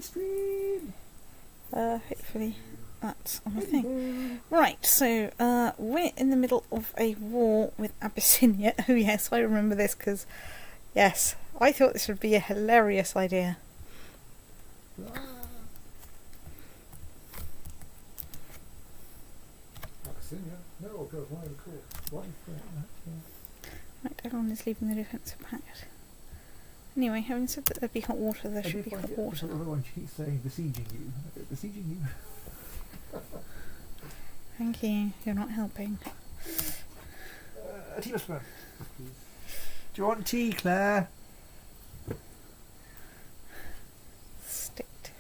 stream. Hopefully that's on the thing. Right, so we're in the middle of a war with Abyssinia. Oh yes, I remember this because, yes, I thought this would be a hilarious idea. Abyssinia? No, God, why of course? Why is that? Right, everyone is leaving the defensive pact. Anyway, having said that there'd be hot water, there should be hot water. Everyone keeps saying besieging you. Besieging you. Thank you, you're not helping. A tea whisperer. Do you want tea, Claire? Sticked.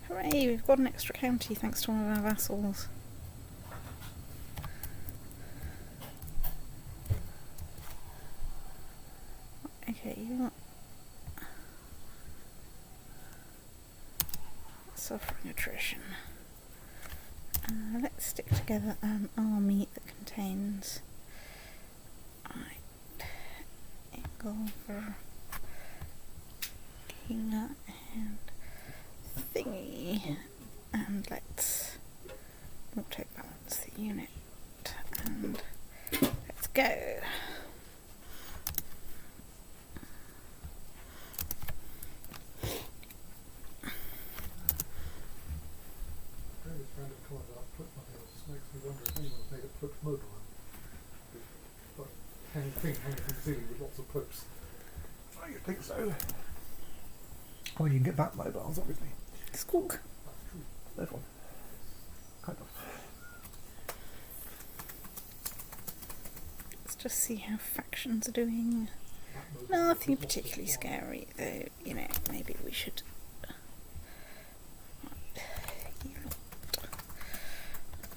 Hooray, we've got an extra county thanks to one of our vassals. Okay, you're suffering attrition. Let's stick together an army that contains Ingrid, Kina and Thingy, and let's auto balance the unit and let's go. Hanging from the ceiling with lots of popes. I don't think so. I mean, you can get back mobiles, obviously. Squawk. That's true. There's one. Kind of. Let's just see how factions are doing. Nothing particularly scary, though, you know, maybe we should...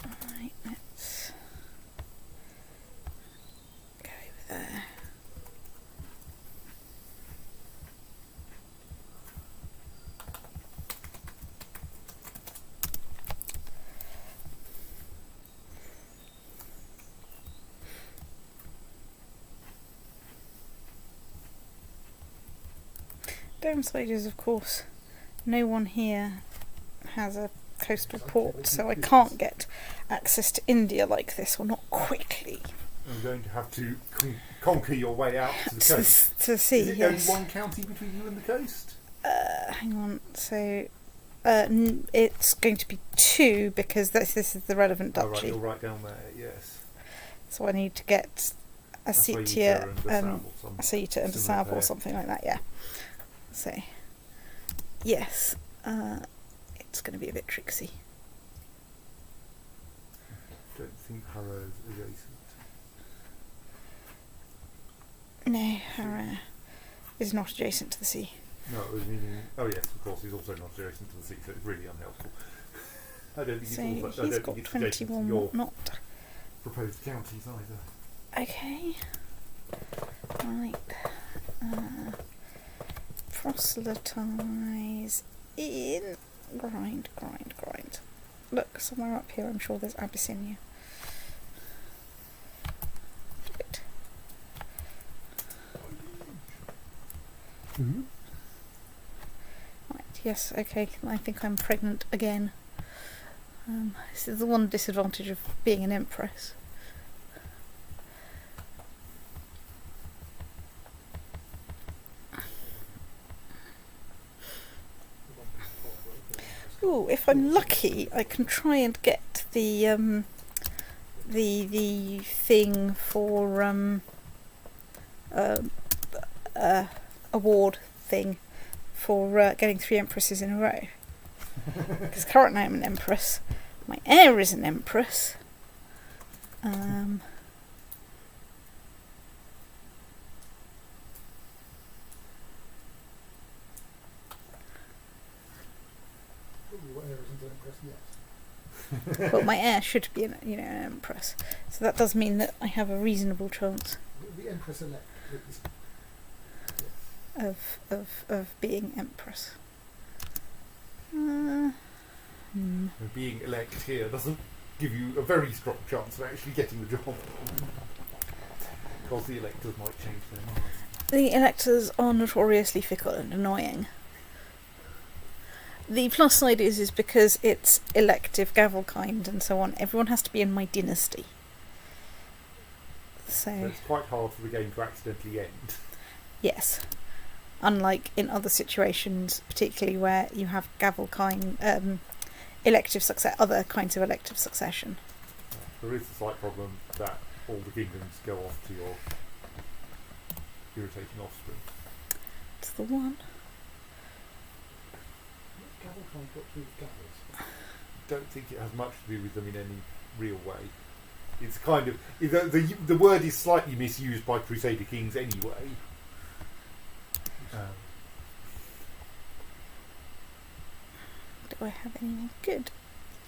Alright, let's go over there. Downside is, of course, no one here has a coastal port, so I can't get access to India like this, or not quickly. I'm going to have to conquer your way out to the coast. To sea, is it yes. only one county between you and the coast? Hang on, so it's going to be 2 because this is the relevant duchy. Oh, right, you're right down there, yes. So I need to get Ossetia and Ossetia and Basab or something like that, yeah. So, yes, it's going to be a bit tricksy. I don't think Harrow is adjacent. No, Harrow is not adjacent to the sea. No, it was meaning... Oh yes, of course, he's also not adjacent to the sea, so it's really unhelpful. I don't think So he's also... he's got 21, your not... proposed counties either. Okay. Right. Proselytise in... Grind. Look, somewhere up here I'm sure there's Abyssinia. Good. Mm-hmm. Right, yes, okay, I think I'm pregnant again. This is the one disadvantage of being an empress. Ooh, if I'm lucky, I can try and get the thing for award thing for getting 3 empresses in a row. Because currently I'm an empress. My heir is an empress. Well, my heir should be an empress, so that does mean that I have a reasonable chance The empress elect of being empress. being elect here doesn't give you a very strong chance of actually getting the job. Because the electors might change their minds. The electors are notoriously fickle and annoying. The plus side is because it's elective gavelkind and so on, everyone has to be in my dynasty. So it's quite hard for the game to accidentally end. Yes. Unlike in other situations, particularly where you have gavelkind, elective success, other kinds of elective succession. There is a slight problem that all the kingdoms go off to your irritating offspring. It's the one. Gavelkind got to do with gavels? Don't think it has much to do with them in any real way. It's kind of the word is slightly misused by Crusader kings anyway. Do I have anything good?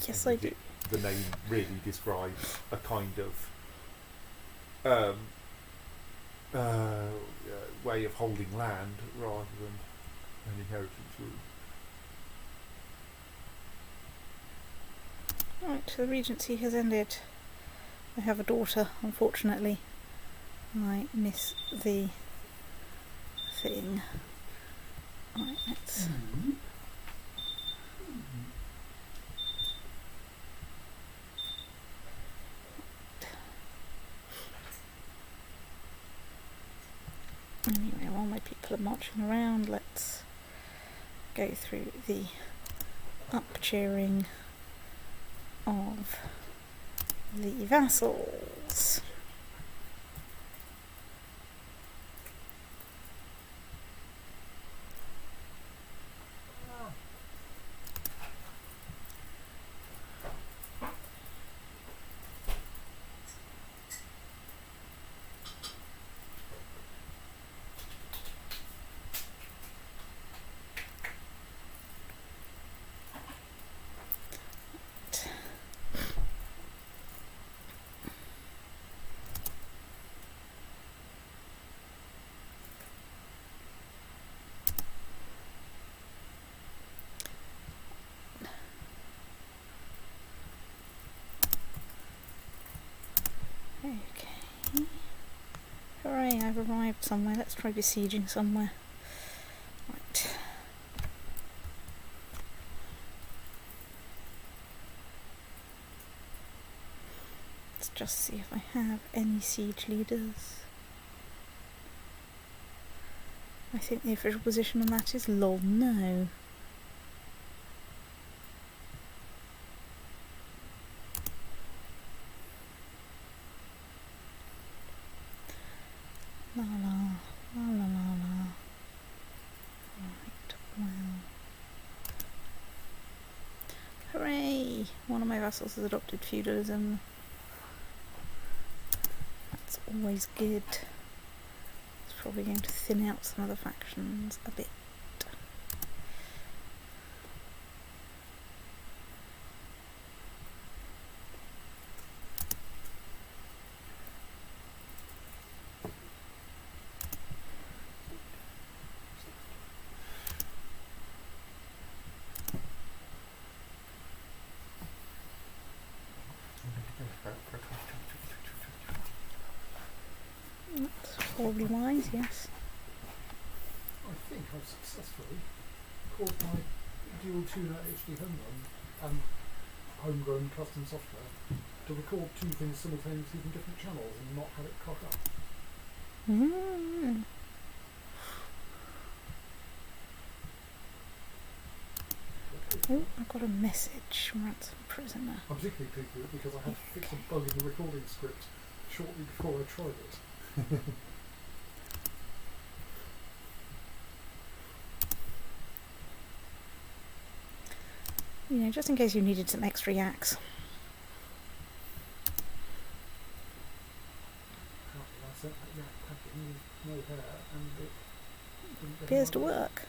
Yes, I do. The name really describes a kind of way of holding land rather than an inheritance rule. Right, the regency has ended. I have a daughter, unfortunately. I miss the thing. Right, let's... Anyway, while my people are marching around, let's go through the up-cheering of the vassals. Okay. Hooray, I've arrived somewhere. Let's try besieging somewhere. Right. Let's just see if I have any siege leaders. I think the official position on that is lol no. La la, la la la la. Right, well. Hooray! One of my vassals has adopted feudalism. That's always good. It's probably going to thin out some other factions a bit. That's probably wise, yes. I think I've successfully caused my dual tuner HD home run and homegrown custom software to record two things simultaneously from different channels and not have it cock up. Mm. Oh, I've got a message from Ransom Prisoner. I'm particularly pleased with it because I had to fix a bug in the recording script shortly before I tried it. You know, just in case you needed some extra yaks. I sent that yak packet with no hair and it didn't get Appears to my- work.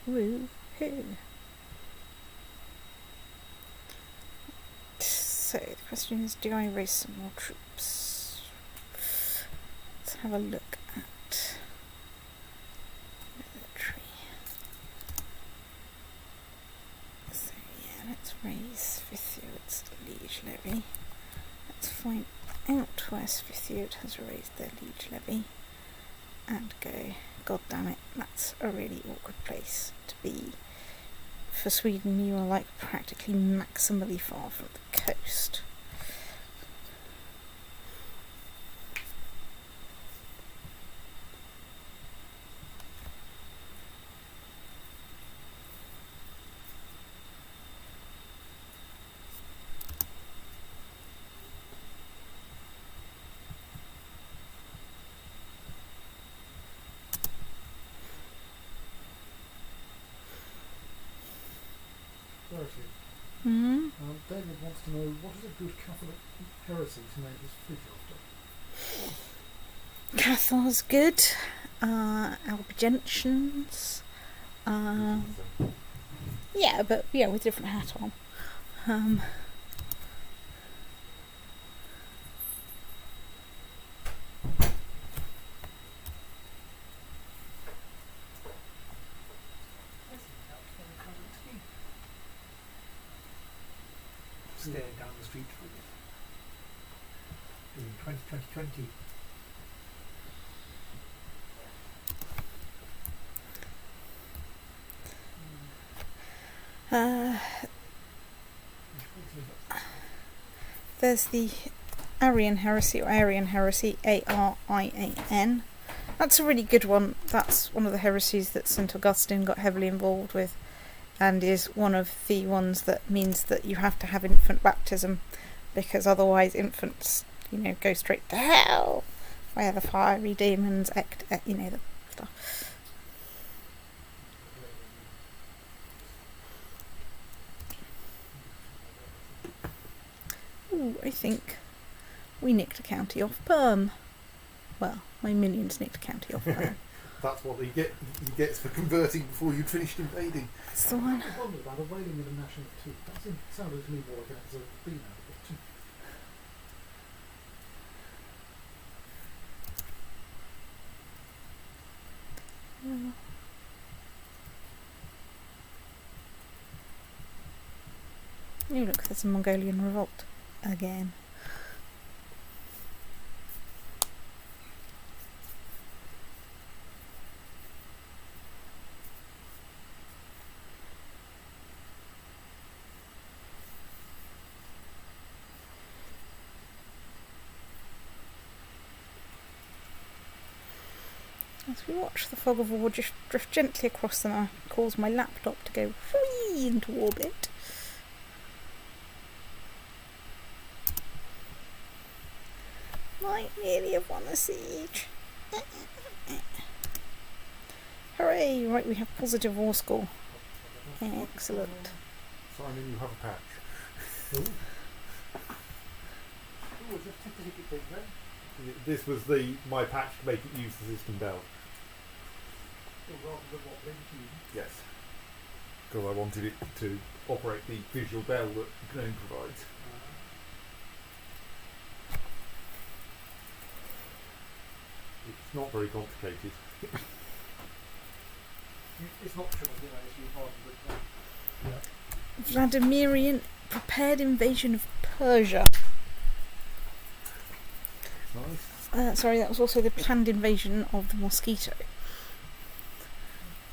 Woo-hoo. So, the question is, do I raise some more troops? Let's have a look at military. So, yeah, let's raise 50. That's liege levy. Let's find out where Svithriud has raised their liege levy and go, God damn it, that's a really awkward place to be. For Sweden, you are like practically maximally far from the coast. Mm-hmm. David wants to know, what is a good Catholic heresy to name his fridge after? Cathar's good. Albigensians. Yeah, but yeah, with different hat on. Staring down the street in 2020. There's the Arian heresy, or Arian heresy, Arian. That's a really good one. That's one of the heresies that St. Augustine got heavily involved with, and is one of the ones that means that you have to have infant baptism, because otherwise infants, go straight to hell, where the fiery demons act, the stuff. Ooh, I think we nicked a county off Perm. Well, my minions nicked a county off Perm. That's what he gets for converting before you'd finished invading. That's the one. I wondered about a whaling with a national too. That sounded to me more like it as a female. Oh look, there's a Mongolian revolt again. As we watch the fog of war drift gently across the map, cause my laptop to go whee into orbit. Might nearly have won the siege. Hooray! Right, we have positive war score. Excellent. Simon, you have a patch. Ooh. Oh, is this ticket thing then? This was my patch to make it use the system bell. Rather than what Lincoln. Yes. Because I wanted it to operate the visual bell that GNOME provides. It's not very complicated. It's not sure, it's your pardon, but Vladimirian prepared invasion of Persia. Nice. Sorry, that was also the planned invasion of the mosquito.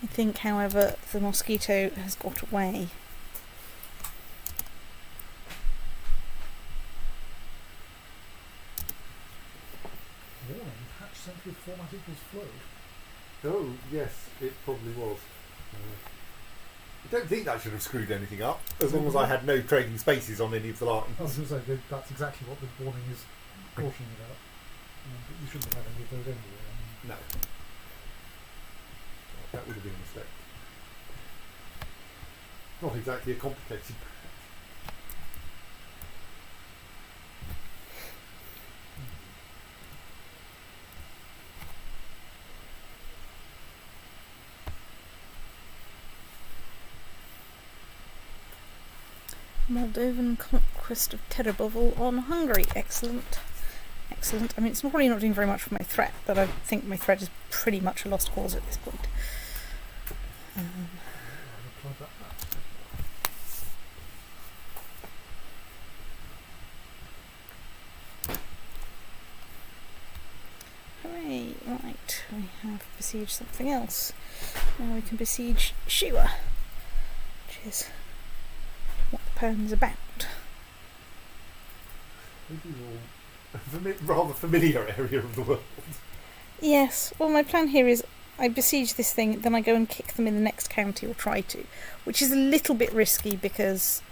I think, however, the mosquito has got away. Warning, patch central format equals flowed. Oh, yes, it probably was. I don't think that should have screwed anything up, as long as I had no trading spaces on any of the lines. I was going to say, that's exactly what the warning is cautioning about. But you shouldn't have had any of those anyway. No. That would have been a mistake. Not exactly a complicated. Moldovan conquest of Terabovl on Hungary. Excellent. Excellent. I mean, it's probably not doing very much for my threat, but I think my threat is pretty much a lost cause at this point. have besieged something else. Now we can besiege Shiwa, which is what the poem is about. This is all a rather familiar area of the world. Yes, well my plan here is I besiege this thing, then I go and kick them in the next county, or try to, which is a little bit risky because,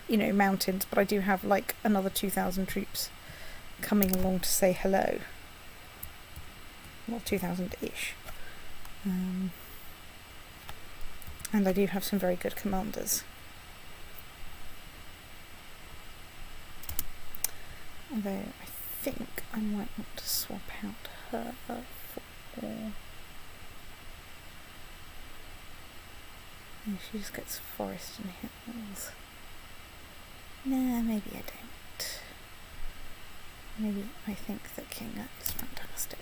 you know, mountains, but I do have like another 2,000 troops coming along to say hello. Well, 2,000-ish. And I do have some very good commanders. Although I think I might want to swap out her for... And she just gets forest and hills. Nah, maybe I don't. Maybe I think that King is fantastic.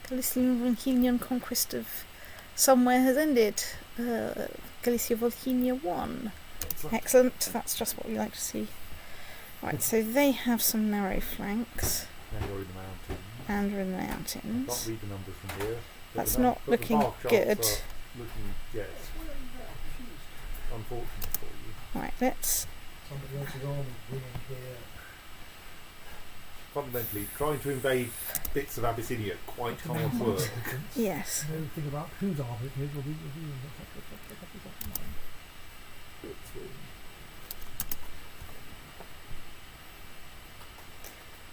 Galician-Volhynian conquest of somewhere has ended. Galicia-Volhynia won. Excellent, that's just what we like to see. Right, so they have some narrow flanks. And you're in the mountains. And we're in the I mountains. can't read the numbers from here. That's not looking good. Looking, yes. Unfortunate for you. Right, let's... Somebody else's army winning here. Fundamentally, trying to invade bits of Abyssinia, quite hard work. Yes. No thing about whose army it is will be reviewed.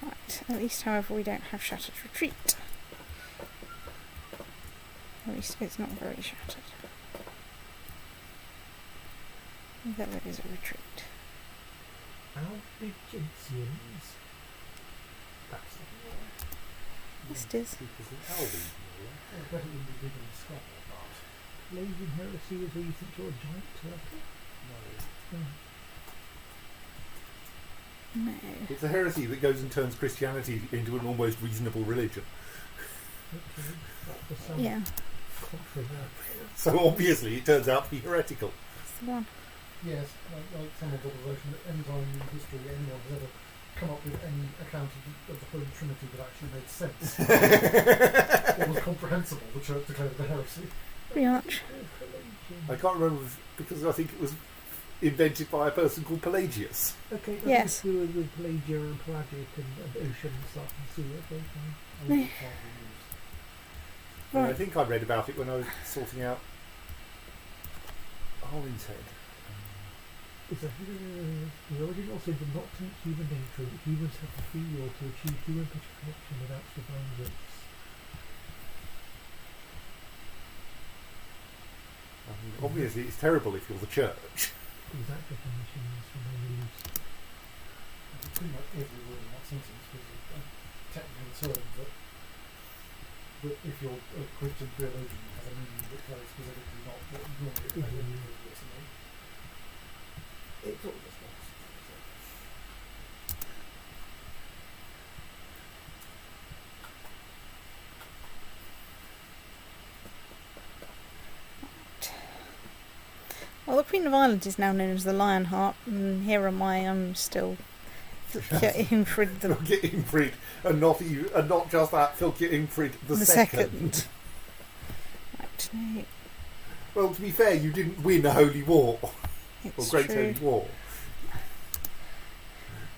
Right, at least, however, we don't have shattered retreat. At least it's not very shattered. Though it is a retreat. Albigensians. That's not Yes, it is. better than be big in Scotland, but Lazy heresy is where you think you're a giant turtle? No. No. It's a heresy that goes and turns Christianity into an almost reasonable religion. Yeah. So obviously it turns out to be heretical. That's the one. Yes, like someone's observation that any time in history anyone has ever come up with any account of the Holy Trinity that actually made sense or was comprehensible, the Church declared the heresy. Pretty much. I can't remember because I think it was invented by a person called Pelagius. Okay, Yes. to do with Pelagia and Pelagic and ocean and stuff and sea, okay, fine. No. And I Right. think I read about it when I was sorting out Hollinshead. It's the original sin did not teach human nature that humans have the free will to achieve human perfection without divine grace. Obviously it's terrible if you're the church. Exact definition is from my news. Pretty much every word in that sentence was a technical term that if you're a Christian theologian, you have a meaning that very specifically not what normally it means to me. It's all just lost. Well, the Queen of Ireland is now known as the Lionheart, and here am I, I'm still Ingrid the Filkir Ingrid, and not just that, Filkir Ingrid the second. Right, no, Well, to be fair, you didn't win a holy war, or it's great true. holy war.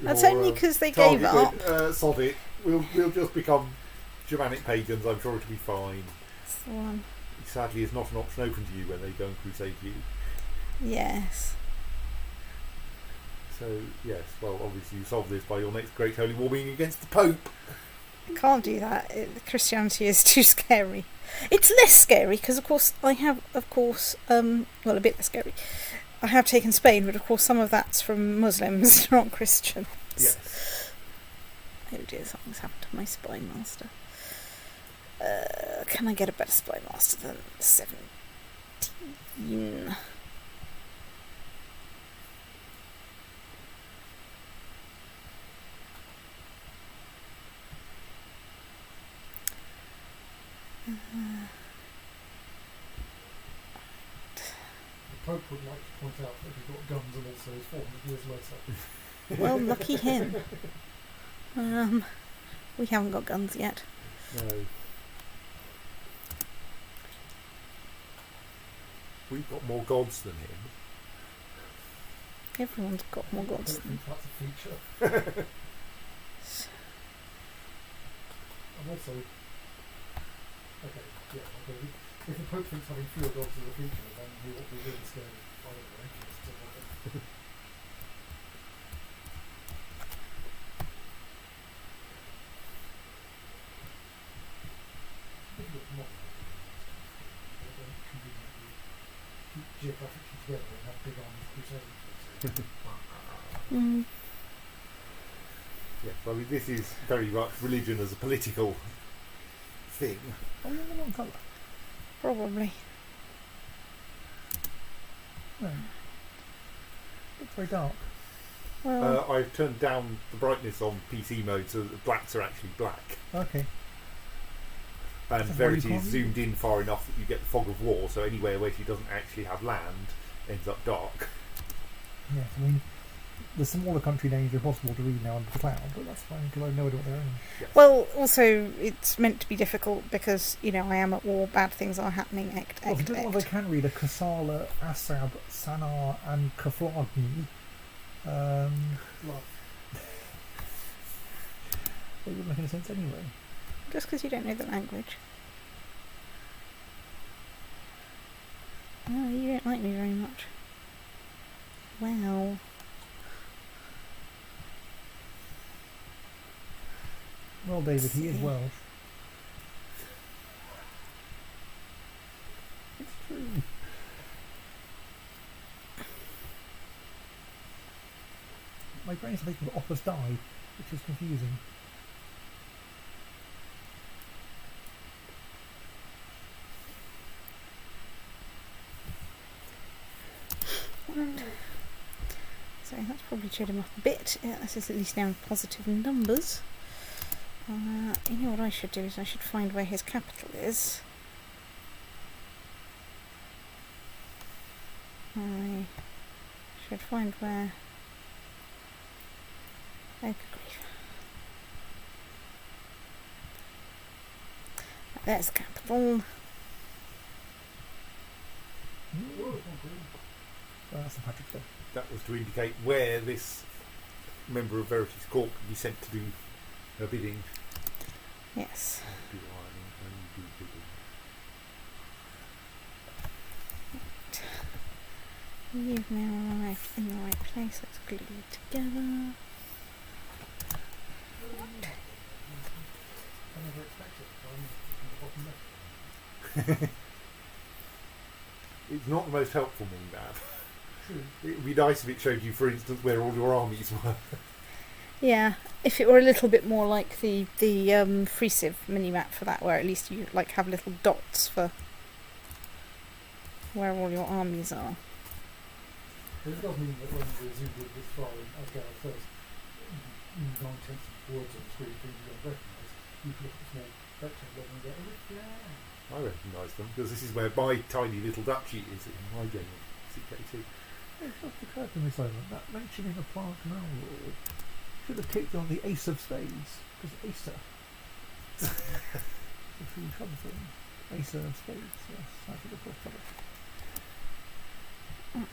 That's Your, only because they gave target up. went, sod it, we'll just become Germanic pagans, I'm sure it'll be fine. That's the one. Sadly, it's not an option open to you when they go and crusade you. Yes. So, yes, well, obviously you solve this by your next Great Holy War being against the Pope. Can't do that. Christianity is too scary. It's less scary because, of course, I have, well, a bit less scary. I have taken Spain, but of course some of that's from Muslims, not Christians. Yes. Oh dear, something's happened to my spy master. Can I get a better spy master than 17? Pope would like to point out that he's got guns and also is 400 years later. Well, lucky him. We haven't got guns yet. No. We've got more gods than him. Everyone's got more I gods don't than think that's a feature. And also, okay, if the Pope thinks having fewer gods is a feature, then he ought to be really scared of either atheists or whatever. Keep geographically together and have big armies crusading. Yes, I mean, this is very much religion as a political thing. Are we in the wrong colour? probably. No. Looks very dark. Well, I've turned down the brightness on PC mode so that the blacks are actually black. Okay. And So Verity very is common. zoomed in far enough that you get the fog of war, so anywhere where she doesn't actually have land ends up dark. Yes, I mean, the smaller country names are impossible to read now under the cloud, but that's fine because I have no idea what they're in. Yes. well, also it's meant to be difficult because I am at war. Bad things are happening. Well, if you don't know what I can read, are Kasala, Asab, Sanar, and Kaflagni. They wouldn't make any sense anyway. Just because you don't know the language. Oh, you don't like me very much. Well, Well, David, he is See. Welsh. It's true. My brain's thinking that Opus died, which is confusing. so that's probably cheered him up a bit. Yeah, this is at least now positive numbers. You know what I should do is I should find where his capital is. I should find where. Oh, good grief. There's the capital. That's the Patrick stuff. That was to indicate where this member of Verity's court could be sent to do her bidding. Yes. Do ironing and do bidding. You've now arrived in the right place. Let's glue it together. I never expected it. I'm at the bottom left. It's not the most helpful mini map. True. It would be nice if it showed you, for instance, where all your armies were. Yeah, if it were a little bit more like the free civ mini-map for that, where at least you have little dots for where all your armies are. But it does mean that when we zoomed in this far in Asgard first, 9/10 of words on the screen things you don't recognise, you can look at the small rectangle and go, oh, yeah. I recognise them because this is where my tiny little duchy is in my game of CK2. It just occurred to me, Simon, that mentioning a plant now rule should have kicked on the ace of spades, because Acer. The true trouble thing. Acer of spades, yes, that should have caused trouble. Well,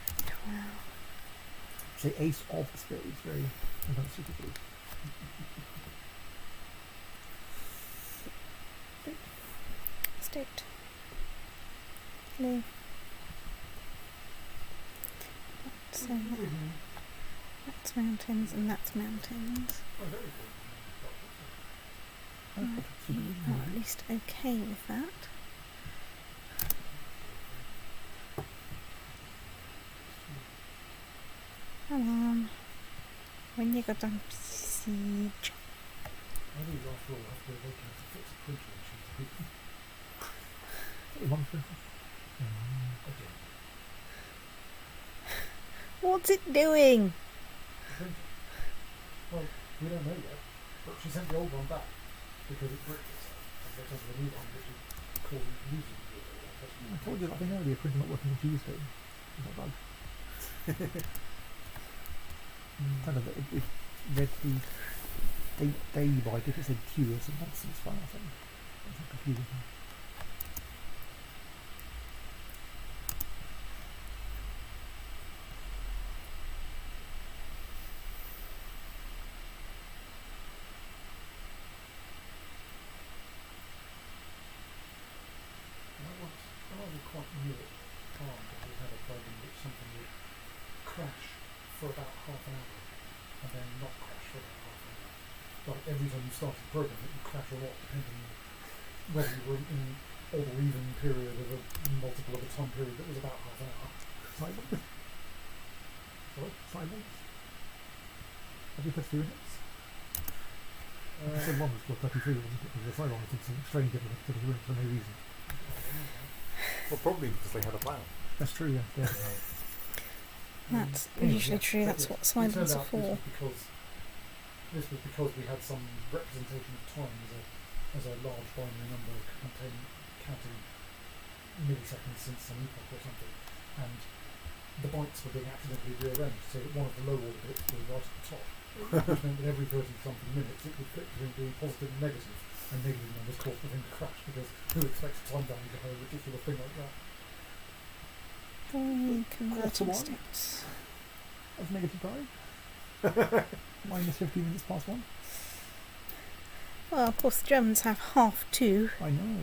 Say ace of spades, very unspeakably. state. No. So that's mountains and that's mountains. Oh, very good. Right, you are at least okay with that. Come on. When you got done siege. I think after all, after they can fix a printer issue. Again. What's it doing? The printer. Well, we don't know yet, but she sent the old one back because it bricked itself. And they sent her the new one, which is causing using it. I told you that thing earlier, printing not working on Tuesday. That bug. Kind of it read the day by it said Q or some nonsense file or something. It's a confusing thing. When I was quite new at Farm, we had a plugin which something would crash for about half an hour and then not crash for about half an hour. Like every time you started the program, it would crash a lot depending on whether you were in an odd or even period of a multiple of a time period that was about half an hour. Silence. Sorry? Silence. Have you put through it? I said one was called 33, wasn't it? Because the silence did something strange that was put through it for no reason. Well, probably because they had a plan. That's true, yeah. That's usually true. That's what silence are for. This was because we had some representation of time as a large binary number counting milliseconds since some epoch or something, and the bytes were being accidentally rearranged, so that one of the low order bits was right at the top, which meant that every 30-something minutes it would flip between being positive and negative, and negative numbers caused the thing to crash, because who expects a time value to have a ridiculous thing like that? Converting states. That's negative 5. Minus 15 minutes past 1. Well, of course, the Germans have half 2. I know.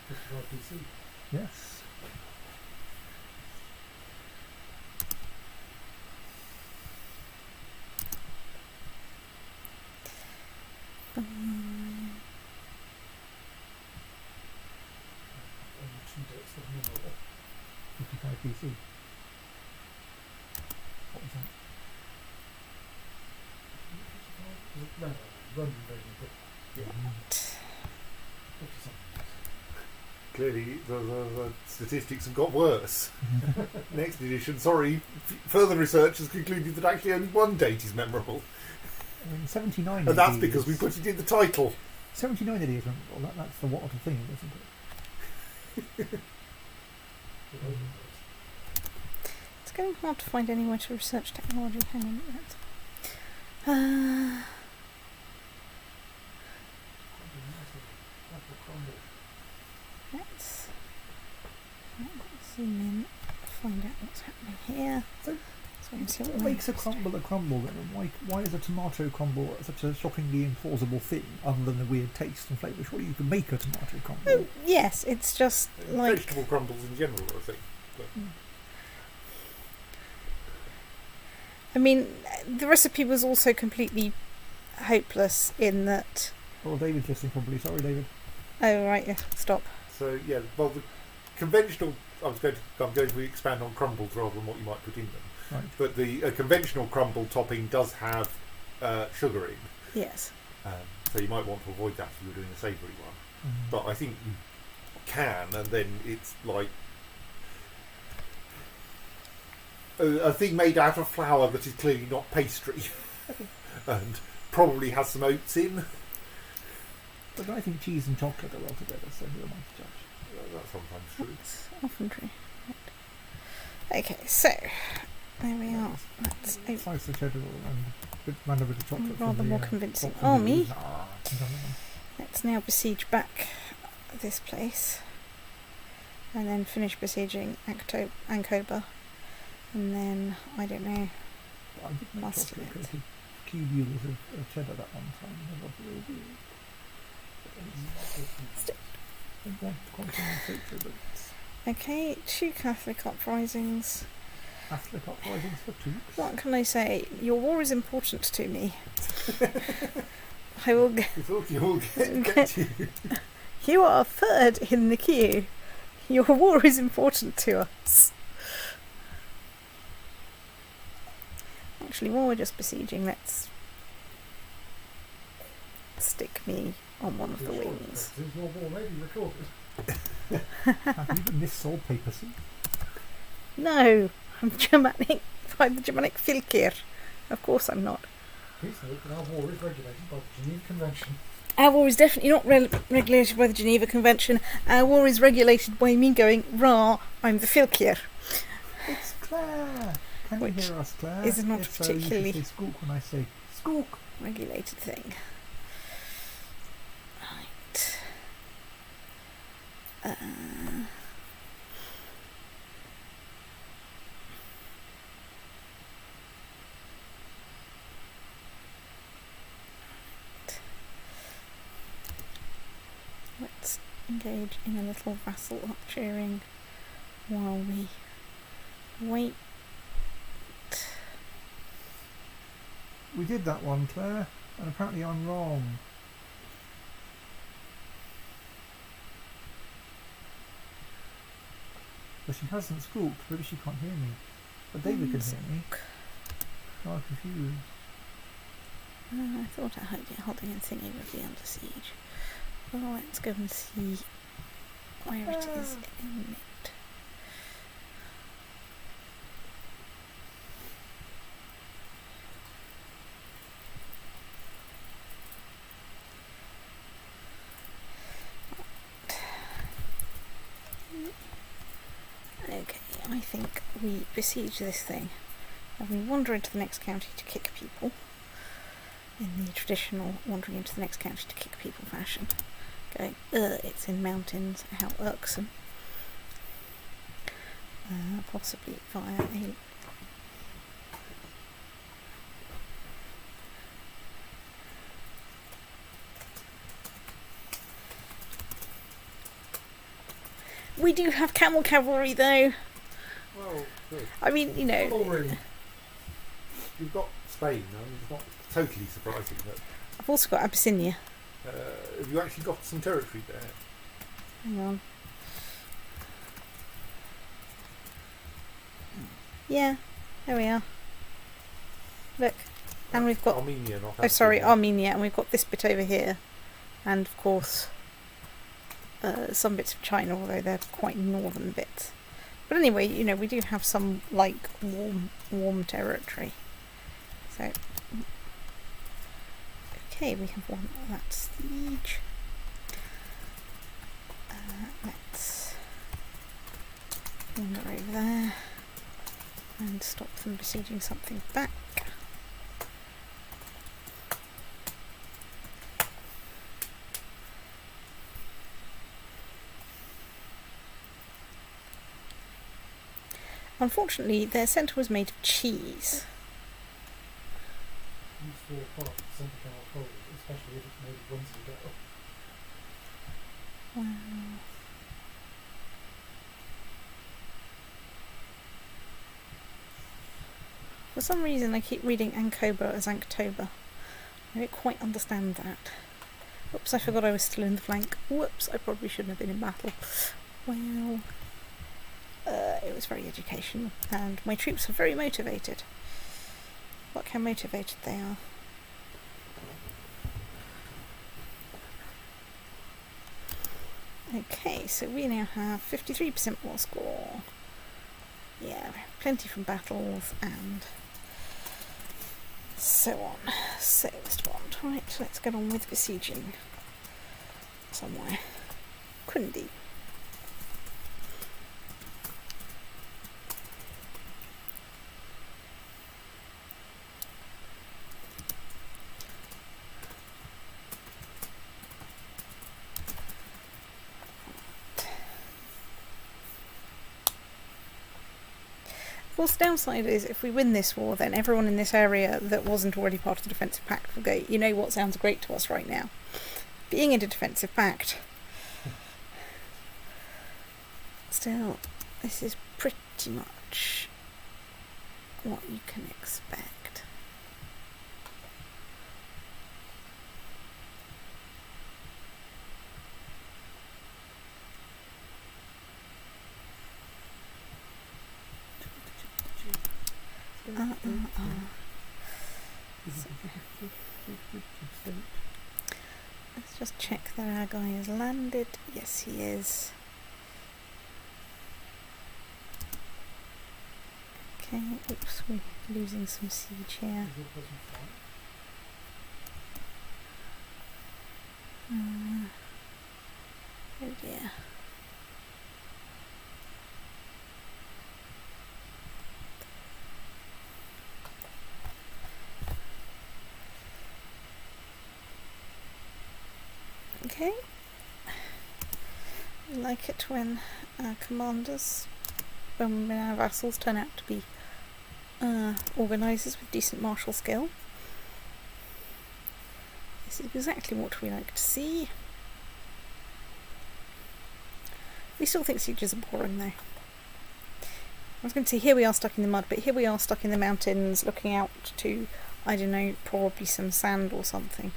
55 BC. Yes. Only 2 dates that are memorable. 55 BC. What was that? Roman invasion of Britain. Right. 50-something. Clearly, the statistics have got worse. Next edition, sorry, further research has concluded that actually only one date is memorable. I mean, 79 And that's AD because we is- put it in the title. 79 AD is memorable. That's the what of the thing, isn't it? It's getting hard to find anywhere to research technology. Hang on a minute. Let's zoom in, find out what's happening here. So we can see What what makes a crumble a crumble then? And why is a tomato crumble such a shockingly implausible thing other than the weird taste and flavour? Surely you can make a tomato crumble. Oh, yes, it's just like Vegetable crumbles in general are a thing. But I mean, the recipe was also completely hopeless in that. Oh, David's listening probably. Sorry, David. Oh right, yeah, stop. so yeah, well, the conventional. I'm going to expand on crumbles rather than what you might put in them. Right. But the conventional crumble topping does have sugar in, Yes. so you might want to avoid that if you were doing a savoury one. Mm. But I think you can, and then it's like a thing made out of flour that is clearly not pastry, and probably has some oats in. But I think cheese and chocolate are well together, so who am I to judge? That's sometimes true. That's often true. Right. Okay, so there we are. That's a Slice of cheddar and run a bit of chocolate. rather from the, more convincing from the- army. Nah, Let's now besiege back this place, and then finish besieging Ankoba, and then I don't know. I did make Must chocolate admit. created cubules of cheddar that one time. I love the review. Okay, 2 Catholic uprisings. Catholic uprisings for Tukes. What can I say? Your war is important to me. I will. We thought you all get you. You are third in the queue. Your war is important to us. Actually, while we're just besieging, let's stick me on one of the wings. Your war may be recorded. Have you even missold papacy? No, I'm Germanic. I'm the Germanic Fylkir. Of course I'm not. Please note that our war is regulated by the Geneva Convention. Our war is definitely not regulated by the Geneva Convention. Our war is regulated by me going, rah, I'm the Fylkir. It's Claire! Can Which you hear us, Claire? is not If a particularly- So, you should say squawk when I say squawk. regulated thing. Right. Let's engage in a little vassal cheering while we wait. We did that one, Claire, and apparently I'm wrong. But she hasn't squawked, maybe she can't hear me. But David can hear me. So I'm confused. I thought I heard it holding and singing would be under siege. Well, let's go and see where it is in it. Okay, I think we besiege this thing and we wander into the next county to kick people in the traditional wandering into the next county to kick people fashion. Going, it's in mountains, how irksome. Possibly via a... We do have camel cavalry though. Well, good. I mean, you know... Not really. You've got Spain, I mean, it's not totally surprising, but I've also got Abyssinia. have you actually got some territory there? Hang on. Yeah, there we are. Look. And we've got... Armenia, not Oh, sorry, Abyssinia. Armenia. And we've got this bit over here. And, of course, some bits of China, although they're quite northern bits. But anyway, you know, we do have some, like, warm territory. So... Okay, we have one. That's siege. Let's wander over there and stop them besieging something back. Unfortunately, their centre was made of cheese. Useful part of the centre cannot fold, especially if it's made of Wednesday dough. Wow. For some reason I keep reading Ankoba as Anktober. I don't quite understand that. Oops, I forgot I was still in the flank. Whoops, I probably shouldn't have been in battle. Well, it was very educational and my troops are very motivated. Look how motivated they are. Okay, so we now have 53% war score. Yeah, plenty from battles and so on. So, Mr. Bond, right, let's get on with besieging somewhere. Kundi. Of course, the downside is if we win this war, then everyone in this area that wasn't already part of the defensive pact will go, you know what sounds great to us right now? Being in a defensive pact. Still, this is pretty much what you can expect. Let's just check that our guy has landed. Yes, he is. Okay, oops, we're losing some siege here. Is your person fine? Oh dear. like it when our commanders, when our vassals turn out to be organisers with decent martial skill. This is exactly what we like to see. We still think sieges are boring though. I was going to say, here we are stuck in the mud, but here we are stuck in the mountains looking out to, I don't know, probably some sand or something.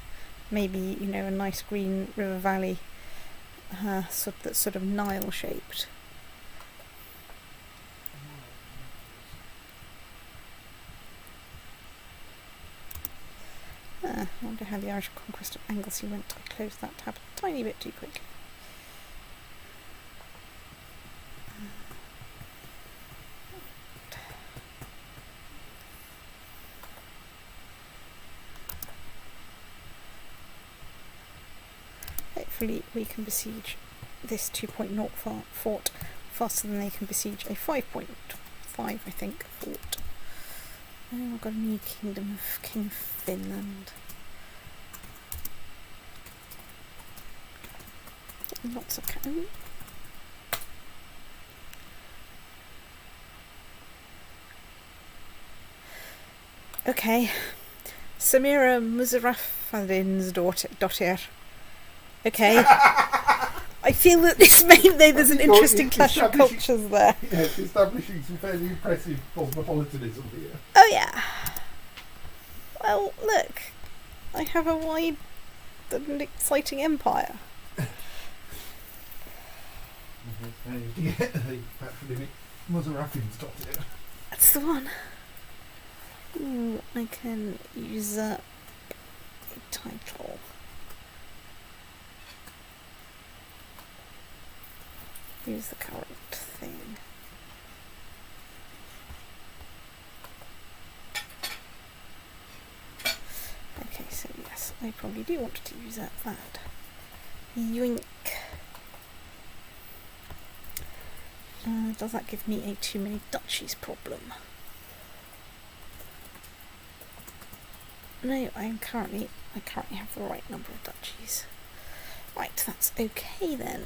Maybe, you know, a nice green river valley that's sort of Nile shaped. I wonder how the Irish conquest of Anglesey went. I closed that tab a tiny bit too quick. Hopefully we can besiege this 2.0 fort faster than they can besiege a 5.5, I think, fort. Oh, I've got a new kingdom of King Finland. Getting lots of Okay. Samira Muzaffarin's daughter. Okay. I feel that this may there's an interesting clash of cultures there. Yes, establishing some fairly impressive cosmopolitanism here. Oh yeah. Well, look. I have a wide and exciting empire. Yeah, the patronymic Muzarafin's daughter. That's the one. Ooh, I can use a title. Use the current thing. Okay, so yes, I probably do want to use that. Yoink. Does that give me a too many duchies problem? No, I currently have the right number of duchies. Right, that's okay then.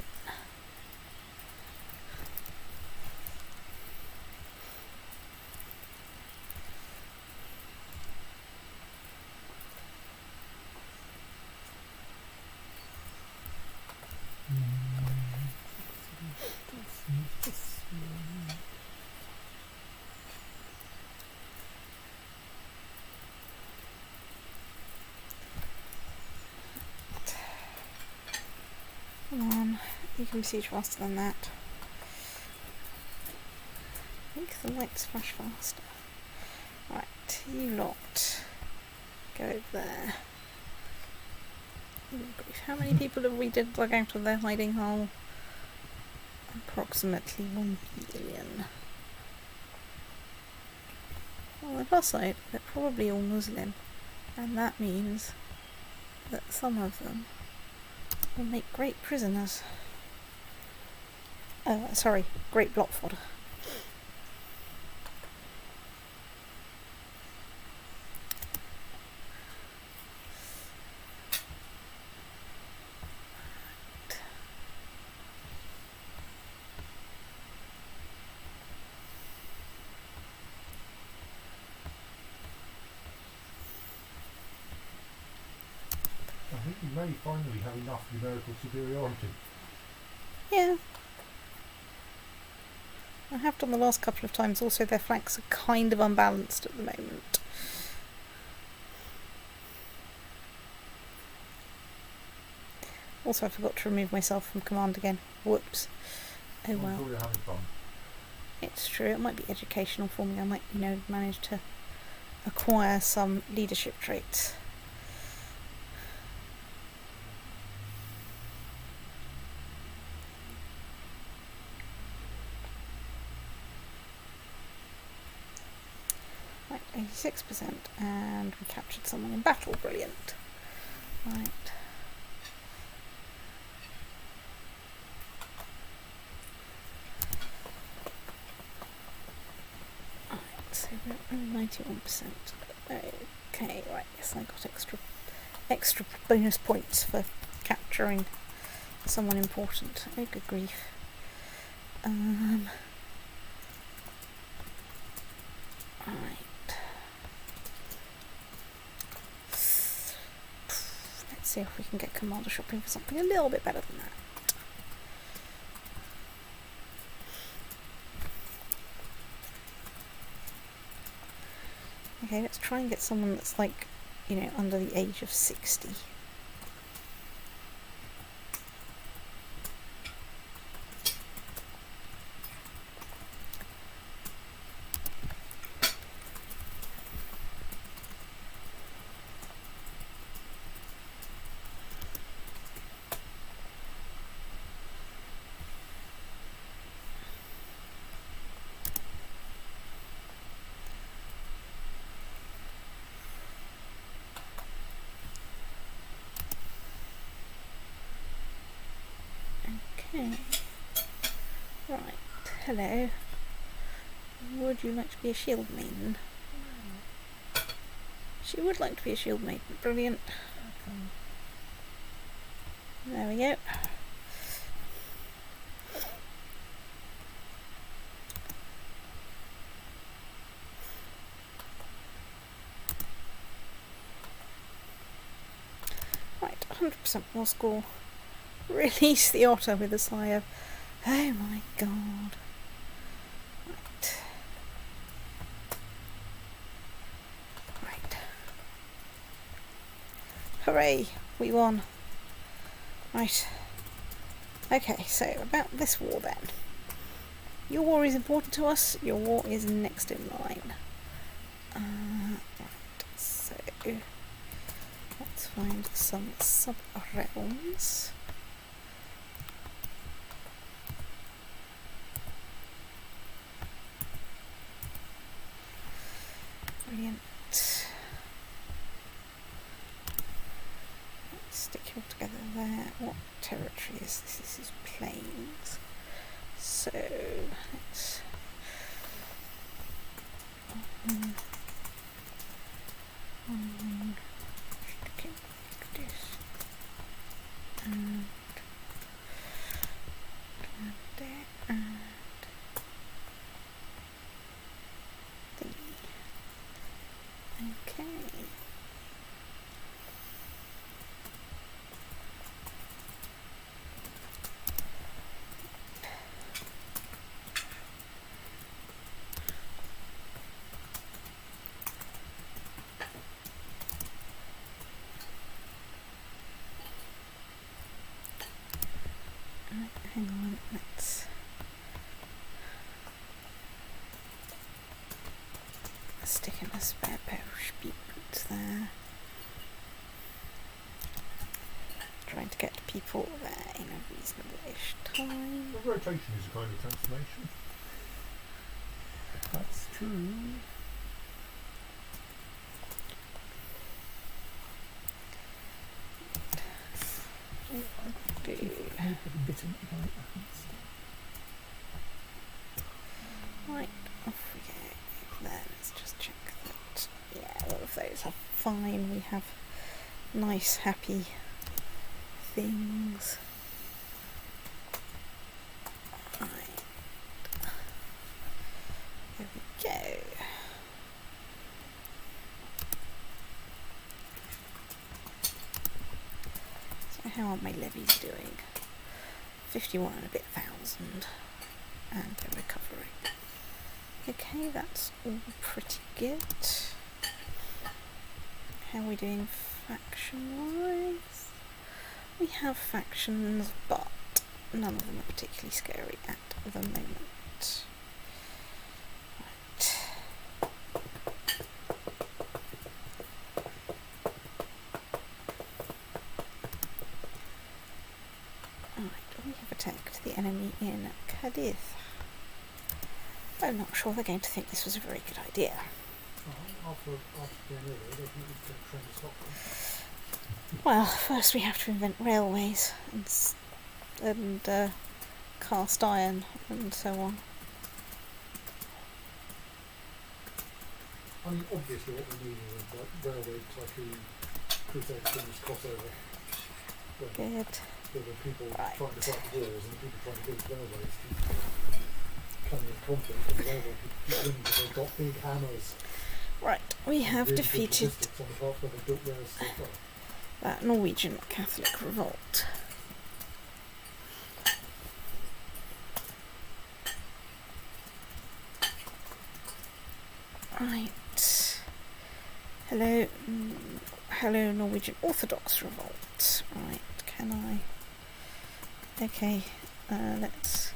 Come on, you can besiege faster than that. Make the lights flash faster. Right, you lot. Go over there. How many people have we dug out of their hiding hole? Approximately 1 billion. On the plus side, they're probably all Muslim, and that means that some of them will make great prisoners. Sorry, great block fodder. I think we may finally have enough numerical superiority. Yeah. I have done the last couple of times. Also, their flanks are kind of unbalanced at the moment. Also, I forgot to remove myself from command again. Whoops. Oh well. I'm sure you're having fun. It's true. It might be educational for me. I might, manage to acquire some leadership traits. Right, 86%, and we captured someone in battle. Brilliant. Right. So we're at 91%. Okay, right, yes, I got extra bonus points for capturing someone important. Oh, good grief. Right. Let's see if we can get Commander shopping for something a little bit better than that. Okay, let's try and get someone that's like, you know, under the age of 60. Okay. Right. Hello. Would you like to be a shield maiden? She would like to be a shield maiden. Brilliant. There we go. Right, 100% more score. Release the otter with a sigh of, oh my god. Right. Right. Hooray, we won. Right. Okay, so about this war then. Your war is important to us, your war is next in line. Right, so let's find some sub-realms. Brilliant. Let's stick it all together there. What territory is this? This is plains. So let's stick it like this. And there and thingy. Okay. Hang on, let's stick in a spare pair of speed boots there. Trying to get people there in a reasonable-ish time. Well, rotation is a kind of transformation. That's true. Do right, off we go. Then let's just check that. Yeah, all of those are fine. We have nice, happy things. Right. There we go. So how are my levies doing? 51 and a bit thousand. And they're recovering. Okay, that's all pretty good. How are we doing faction-wise? We have factions, but none of them are particularly scary at the moment. Right. Alright, we have attacked the enemy in Cadiz. I'm not sure they're going to think this was a very good idea. After being earlier, they think it's going to train to stop them. Well, first we have to invent railways and cast iron and so on. I mean, obviously what we need is like railway tycoon crusade things crossover. Good. There were people Right. trying to fight the wars and people trying to build railways. plenty of conflict as well. They could keep winning because they've got big hammers. Right, we have Really good defeated logistics on the part where they've built theirs so far. that Norwegian Catholic revolt. Right. Hello, hello Norwegian Orthodox revolt. Right, can I? Okay, let's.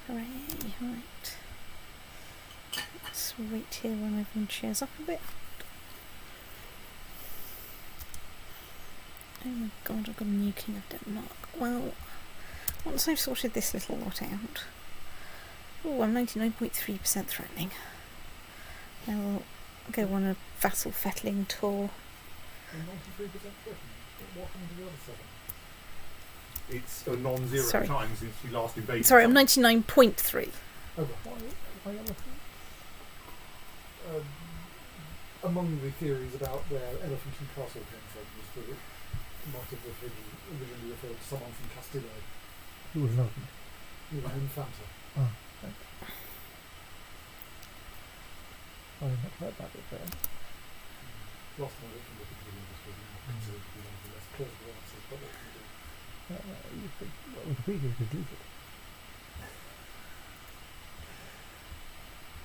Hooray, right. Let's wait here when everyone cheers up a bit. Oh my god, I've got a new king of Denmark. Well, once I've sorted this little lot out... Oh, I'm 99.3% threatening. I will go on a vassal fettling tour. And 93% threatened. What happened to the other 7? It's a non-zero Sorry. time since we last invaded. Sorry, I'm something. 99.3. Oh, why elephants? Among the theories about where Elephant and Castle came from was that it might have originally referred to someone from Castillo, Who was an elephant? who was an Infanta. Oh, right. I have not heard that bit there. Last time I looked into the Wikipedia, this was not considered to be one of the less plausible answers, but what can you do? You could, well, Wikipedia could lose it.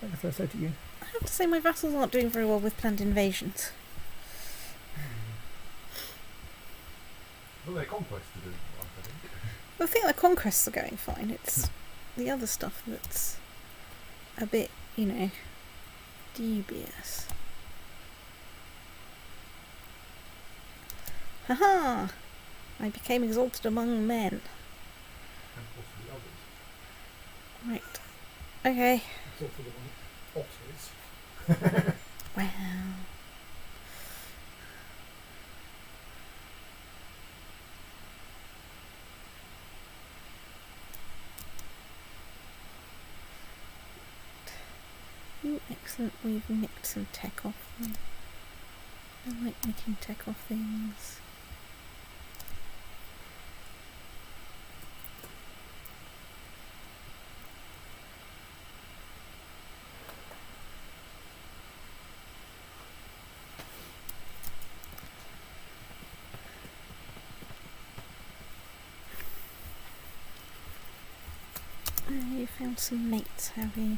Like I said to you. I have to say my vassals aren't doing very well with planned invasions. Well, they're conquest to do, I think. I think the conquests are going fine. It's the other stuff that's a bit, dubious. Haha! I became exalted among men. And possibly others. Right. Okay. Except for the one otters. Wow. Ooh, excellent. We've nicked some tech off them. I like nicking tech off things. You found some mates, have you?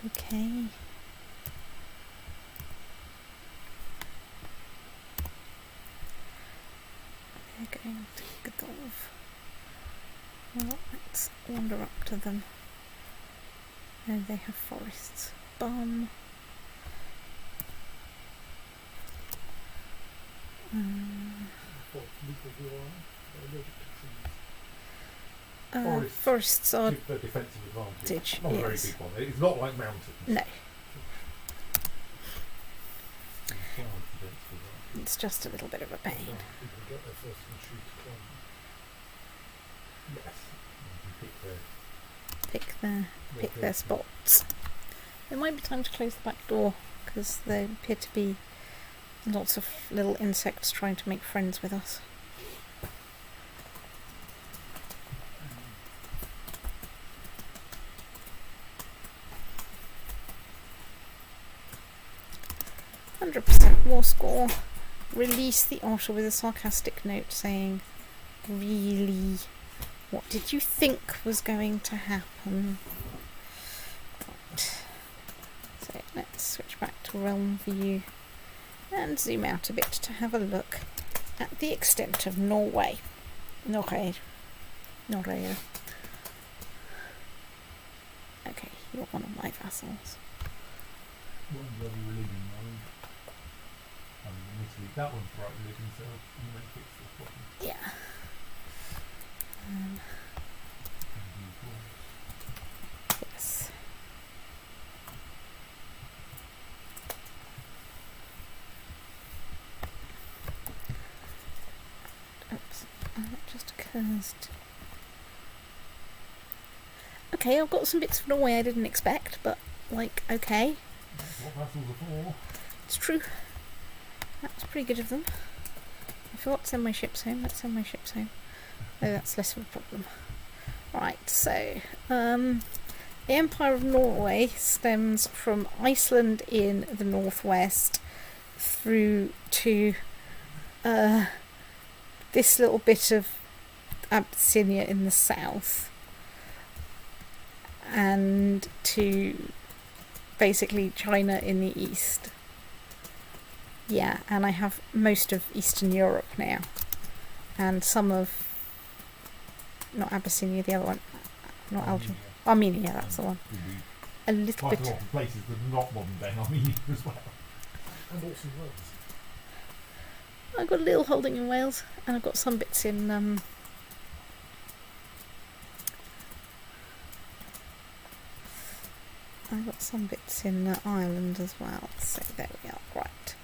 Okay. They're going to Gdolv. Well, let's wander up to them. Oh, they have forests. Bum. What legal do you are? They're allergic to trees. Forests are Give a defensive advantage. ditch. Not a very Yes. big one. It's not like mountains. No, It's large defensive advantage. it's just a little bit of a pain. People get their first entry to climb. Yes. You can Pick their spots. It might be time to close the back door because there appear to be lots of little insects trying to make friends with us. %, war score. Release the otter with a sarcastic note saying, "Really? What did you think was going to happen?" Right. So let's switch back to realm view and zoom out a bit to have a look at the extent of Norway. Norway. Okay, you're one of my vassals. What bloody religion, in Italy, that one's the right religion, so you might fix this problem. Yeah. Yes. And it just occurs to... Okay, I've got some bits of Norway I didn't expect, but, like, okay. That's what vessels are for. It's true. That was pretty good of them. I forgot to send my ships home. Let's send my ships home. Oh, that's less of a problem. Right, so, the Empire of Norway stems from Iceland in the northwest through to this little bit of Abyssinia in the south, and to basically China in the east. Yeah, and I have most of Eastern Europe now, and some of, not Abyssinia, the other one, not Algeria, Armenia, that's the one. A little Quite bit. a lot of places that are not modern day Armenia as well. And also Wales. I've got a little holding in Wales, and I've got some bits in Ireland as well. So there we are. Right.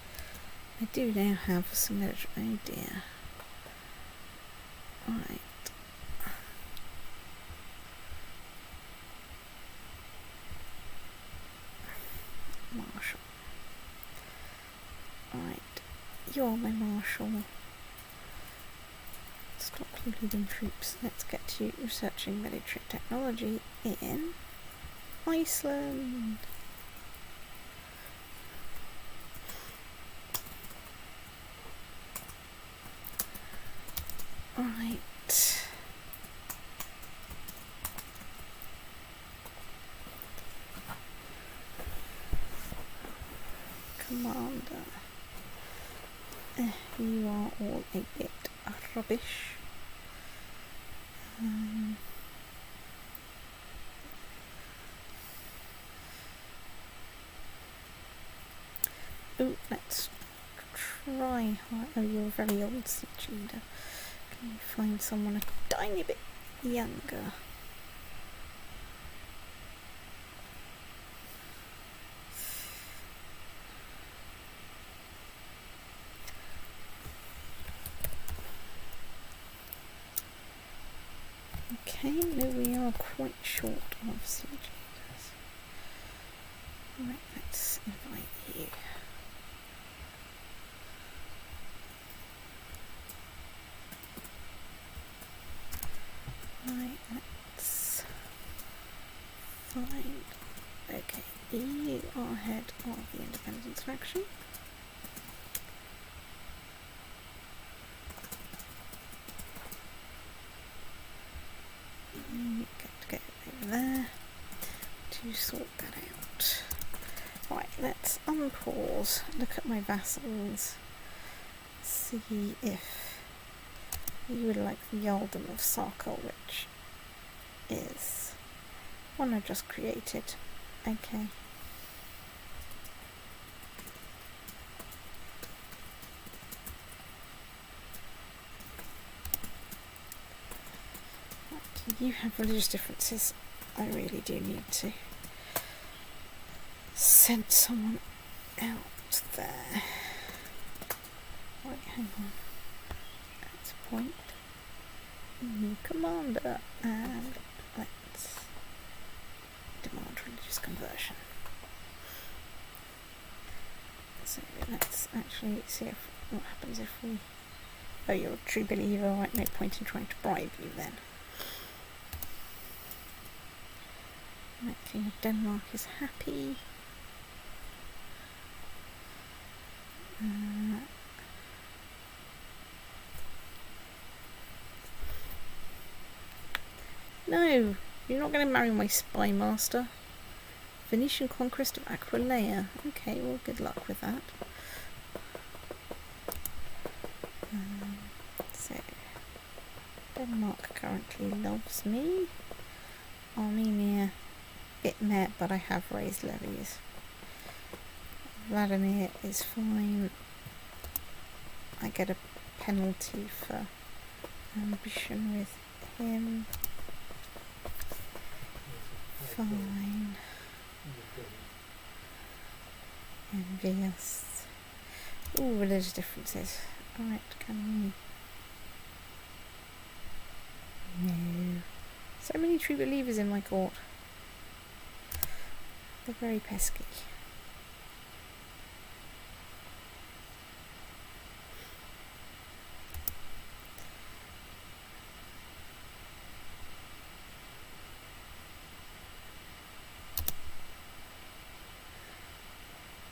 I do now have some military. Oh dear. Right. Marshal. Right. You are my marshal. Stop including troops. Let's get to researching military technology in Iceland. Right. Commander. You are all a bit rubbish. Let's try. Oh, you're a very old siege leader. Can you find someone a tiny bit younger? Okay, no, we are quite short of siege leaders. Right, let's invite you. Right, let's find... Okay, you are head of the independence faction. You get to go over there to sort that out. Right, let's unpause, look at my vassals, see if you would like the Earldom of Sarkar, which is one I just created. Okay. You have religious differences. I really do need to send someone out there. Right, hang on. That's a point. New commander, and let's demand religious conversion. So let's actually see if what happens if we... Oh, you're a true believer, right? No point in trying to bribe you then. Right, King of Denmark is happy. No, you're not going to marry my spy master. Venetian conquest of Aquileia. Okay, well, good luck with that. So, Denmark currently loves me. Armenia, bit met, but I have raised levies. Vladimir is fine. I get a penalty for ambition with him. Fine. Envious. Ooh, religious differences. Alright, can we... So many true believers in my court. They're very pesky.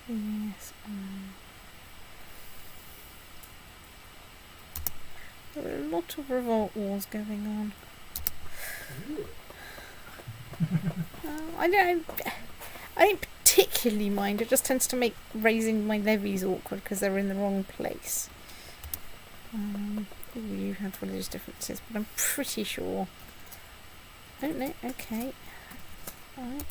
Yes. There are a lot of revolt wars going on. I don't particularly mind. It just tends to make raising my levies awkward because they're in the wrong place. You have religious differences, but I'm pretty sure. I don't know. Okay. Alright.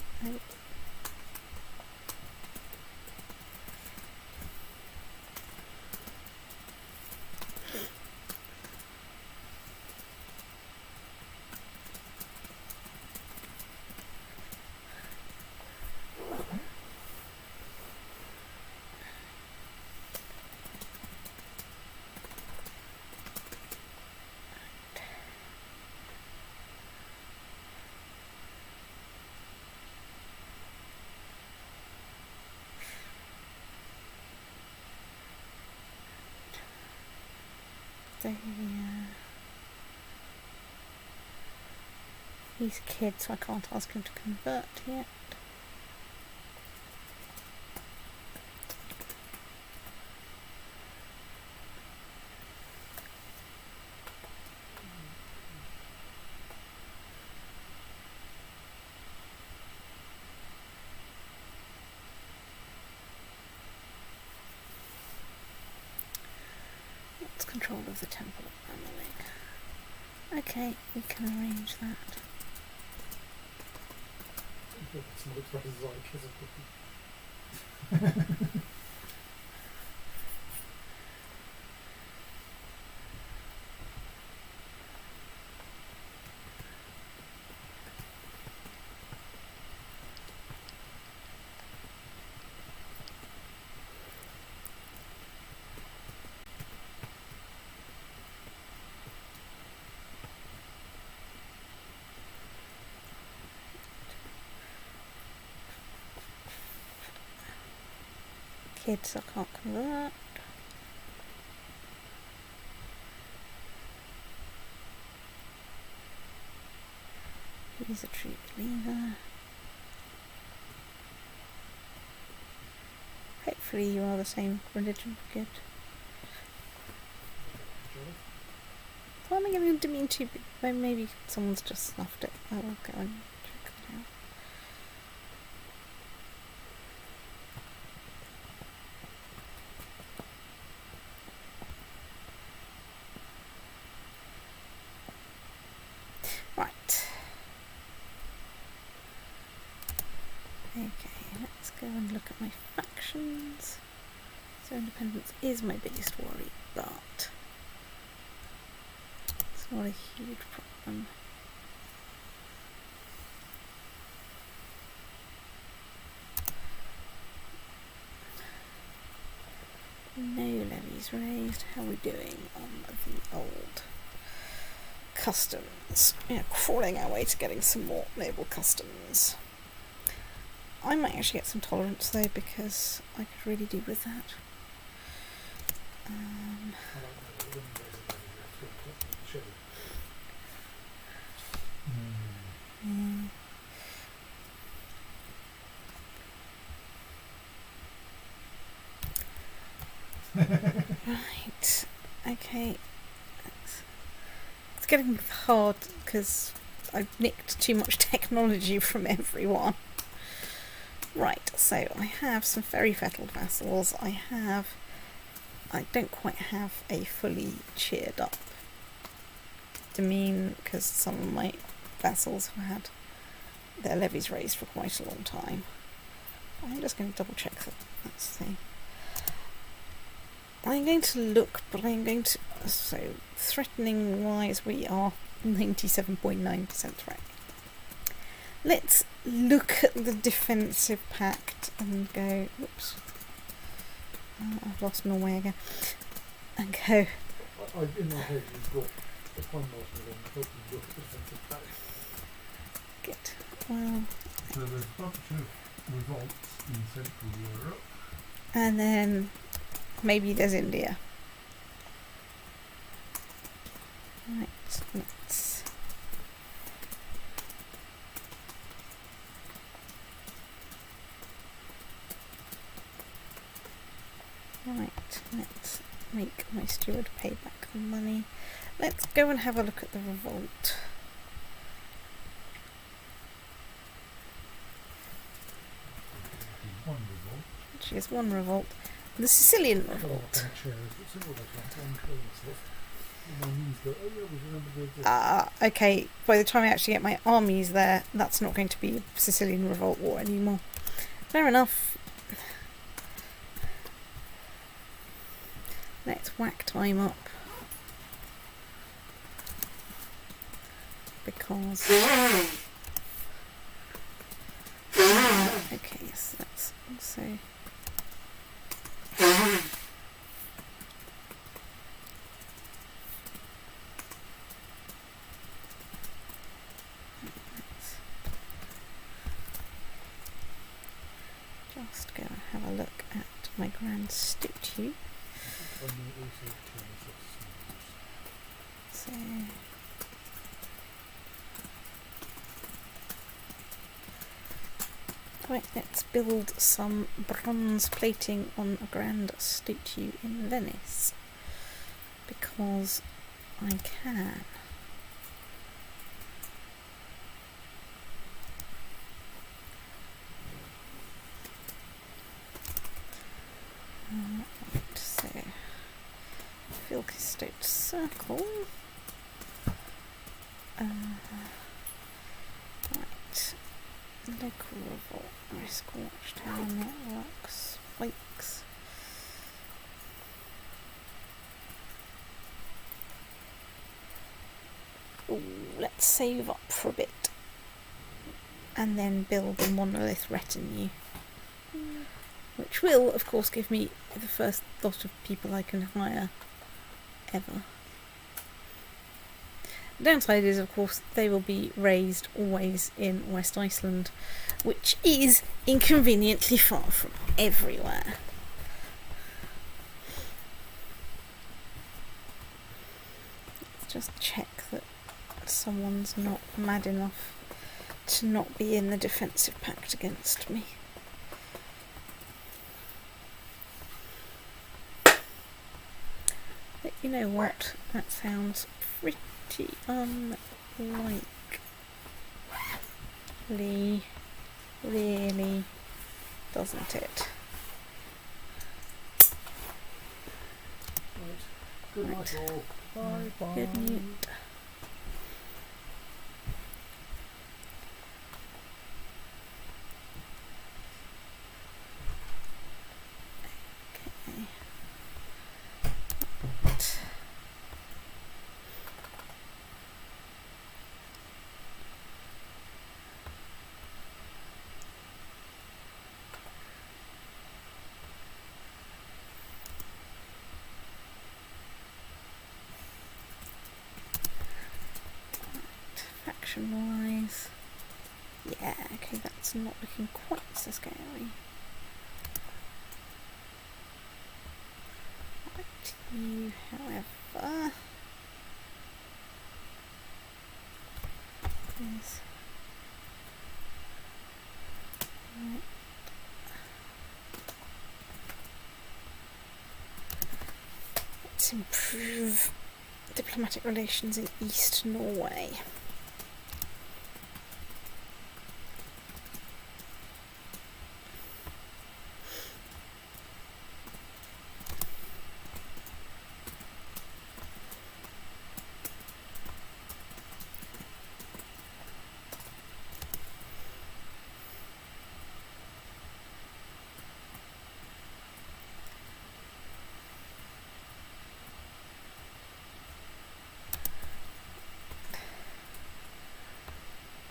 He's a kid, so I can't ask him to convert yet. What's control of the temple of Amalek? Okay, we can arrange that. Someone expresses like kids. Kids, I can't convert. He's a true believer. Hopefully you are the same religion. Good. Well, I'm going to mean to, but maybe someone's just snuffed it. I will go and check it out. Right. Okay, let's go and look at my factions. So independence is my biggest worry, but it's not a huge problem. No levies raised. How are we doing on the old customs? Yeah, crawling our way to getting some more noble customs. I might actually get some tolerance though, because I could really do with that. Yeah. Right. Okay. It's getting hard because I've nicked too much technology from everyone. Right, so I have some very fettled vassals. I don't quite have a fully cheered up demesne because some of my vassals have had their levies raised for quite a long time. I'm just going to double check that. That's the thing. I'm going to look, but I'm going to... So, threatening wise, we are 97.9% threat. Let's look at the defensive pact and go... Whoops. I've lost Norway again. And go... In my head, you've got the Prime Minister and helping look at the defensive pact. Good. Well, So there's a bunch of revolts in Central Europe. and then maybe there's India. Right, let's... Right, let's make my steward pay back the money. Let's go and have a look at the revolt. One revolt. Which is one revolt. The Sicilian I don't know what revolt. kind of chair is, but simple like that. I'm killing myself. And my knees go, oh yeah, we remember the... Okay, by the time I actually get my armies there, that's not going to be a Sicilian revolt war anymore. Fair enough. Let's whack time up. Because... Okay, so that's also... Just go and have a look at my grand statue. So... Right, let's build some bronze plating on a grand statue in Venice. Because I can. Right, so Filkistate Circle. Right, local revolt, risk watchtower networks, spikes. Ooh, let's save up for a bit and then build a monolith retinue. Which will, of course, give me the first lot of people I can hire ever. The downside is, of course, they will be raised always in West Iceland, which is inconveniently far from everywhere. Let's just check that someone's not mad enough to not be in the defensive pact against me. But you know what? That sounds pretty unlikely. Really, doesn't it? Right. Good night all. Bye bye. Good night. Okay. Right. Faction wise, yeah, okay, that's not looking quite so scary. Right, you, however, is right. Let's improve diplomatic relations in East Norway.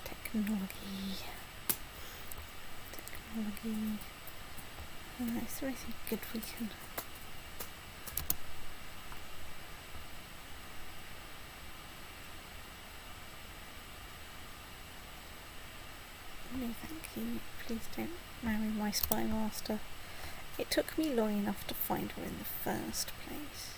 Technology. Is there anything good we can... you, please don't marry my spy master. It took me long enough to find her in the first place.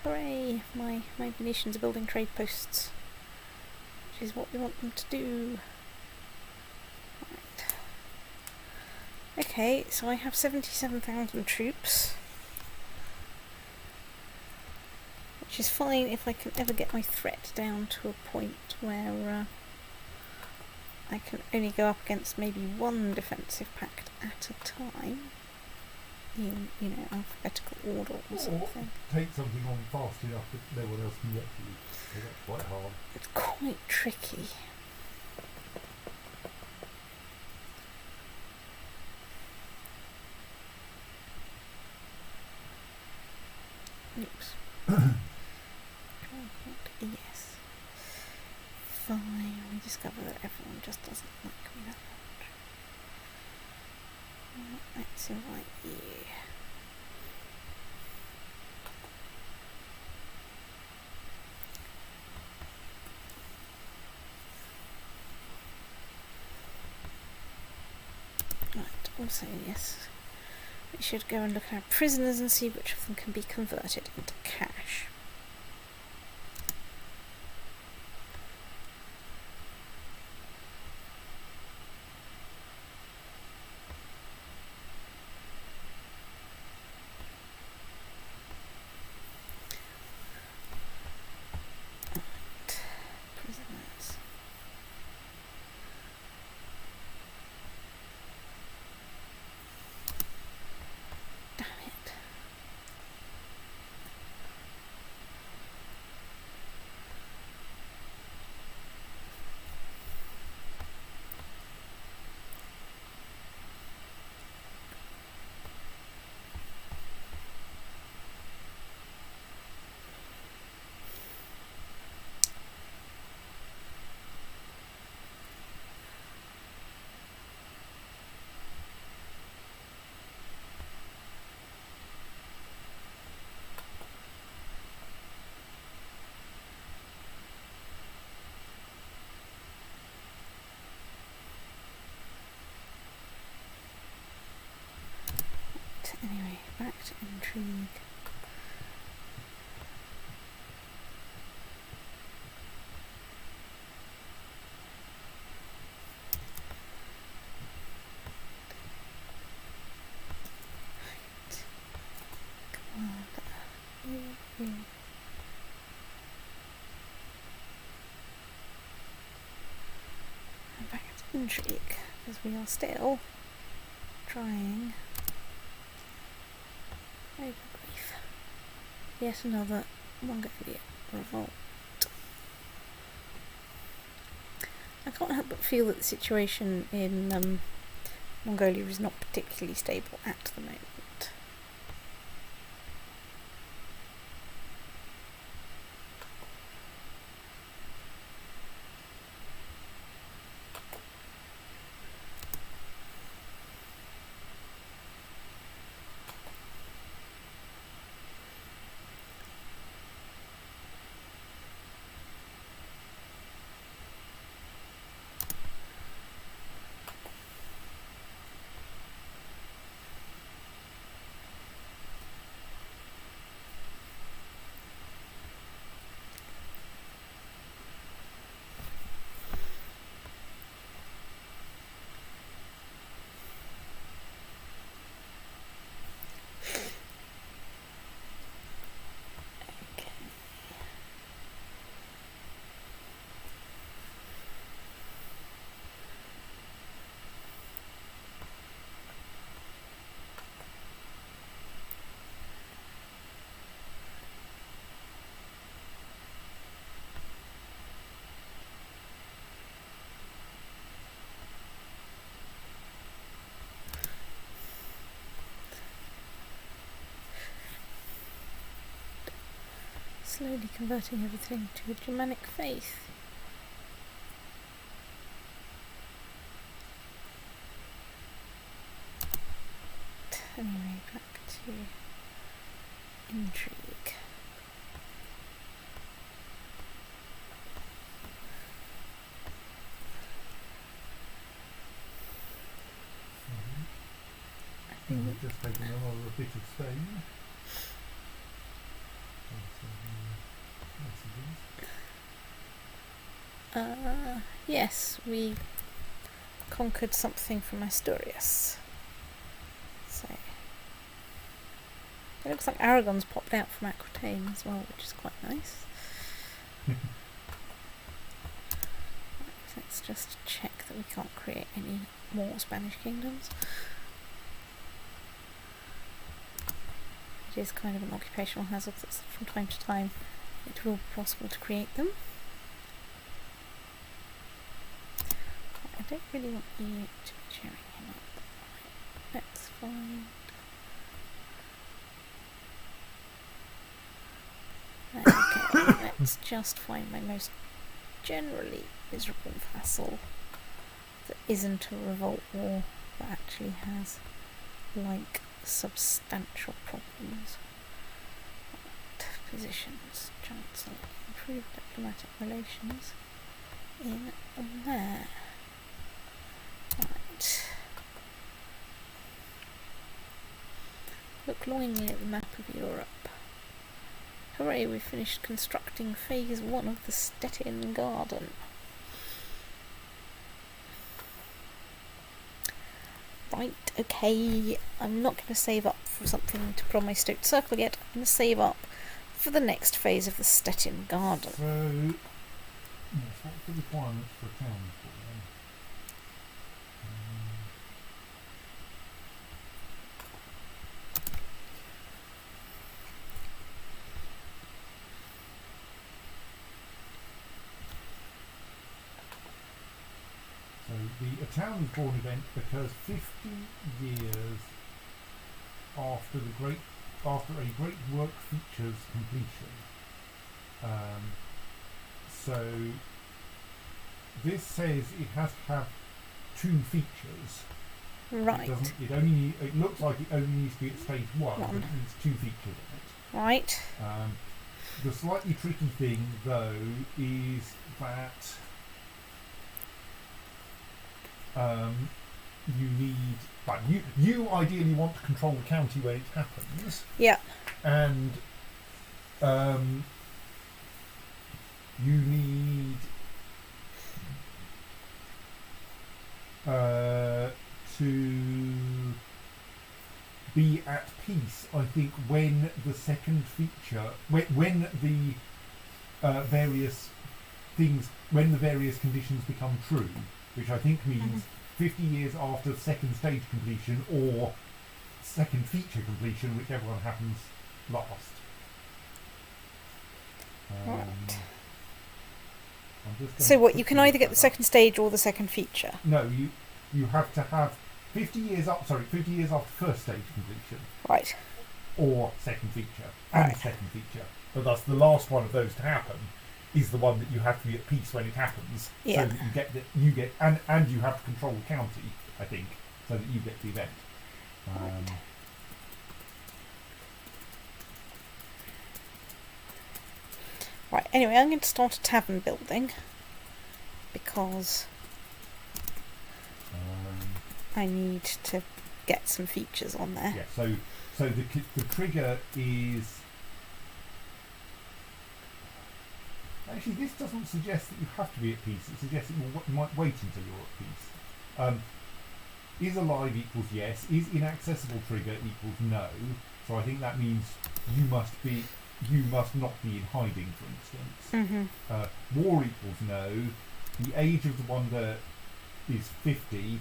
Hooray! My Venetians are building trade posts, which is what we want them to do. Right. Okay, so I have 77,000 troops, which is fine if I can ever get my threat down to a point where I can only go up against maybe one defensive pact at a time. In, alphabetical order or something. Take something on fast enough that no one else can get to you. So that's quite hard. It's quite tricky. Oops. Yes. Fine, we discover that everyone just doesn't like me that much. Let's invite you. Right, also yes, we should go and look at our prisoners and see which of them can be converted into cash. Anyway, back to intrigue. And back to intrigue, because we are still trying. Oh, grief. Yet another Mongolian revolt. I can't help but feel that the situation in Mongolia is not particularly stable at the moment. Slowly converting everything to a Germanic faith. to intrigue. And we've just taken another bit of Spain. Yes, we conquered something from Asturias. So it looks like Aragon's popped out from Aquitaine as well, which is quite nice. Let's just check that we can't create any more Spanish kingdoms. It is kind of an occupational hazard that from time to time it will be possible to create them. I don't really want you to be cheering him up. Right, let's find... Okay, let's just find my most generally miserable vassal that isn't a revolt war that actually has, like, substantial problems. Right, positions, chancellor, improve diplomatic relations in there. Right. Look longingly at the map of Europe. Hooray, we finished constructing phase 1 of the Stettin Garden. Right, okay, I'm not going to save up for something to put on my Stoked Circle yet. I'm going to save up for the next phase of the Stettin Garden. So, yes, what's the requirements for a town for then? So a town is born event occurs 50 years after a great work features completion. So this says it has to have 2 features. Right. It looks like it only needs to be at stage 1, but it needs 2 features in it. Right. The slightly tricky thing though is that you need, like, you ideally want to control the county where it happens. Yeah. And you need to be at peace, I think, when the second feature, when the various things, when the various conditions become true, which I think means 50 years after second stage completion or second feature completion, whichever one happens last. Right. So what, you can either get the second stage or the second feature? No, you have to have 50 years after first stage completion. Right. Or second feature. And Right. second feature. But that's the last one of those to happen is the one that you have to be at peace when it happens. Yeah. So that you get and you have to control the county, I think, so that you get the event. Right, anyway, I'm going to start a tavern building because I need to get some features on there. Yeah, so the trigger is... Actually, this doesn't suggest that you have to be at peace. It suggests that you might wait until you're at peace. Is alive equals yes. Is inaccessible trigger equals no. So I think that means you must not be in hiding, for instance. War equals no. The age of the one that is 50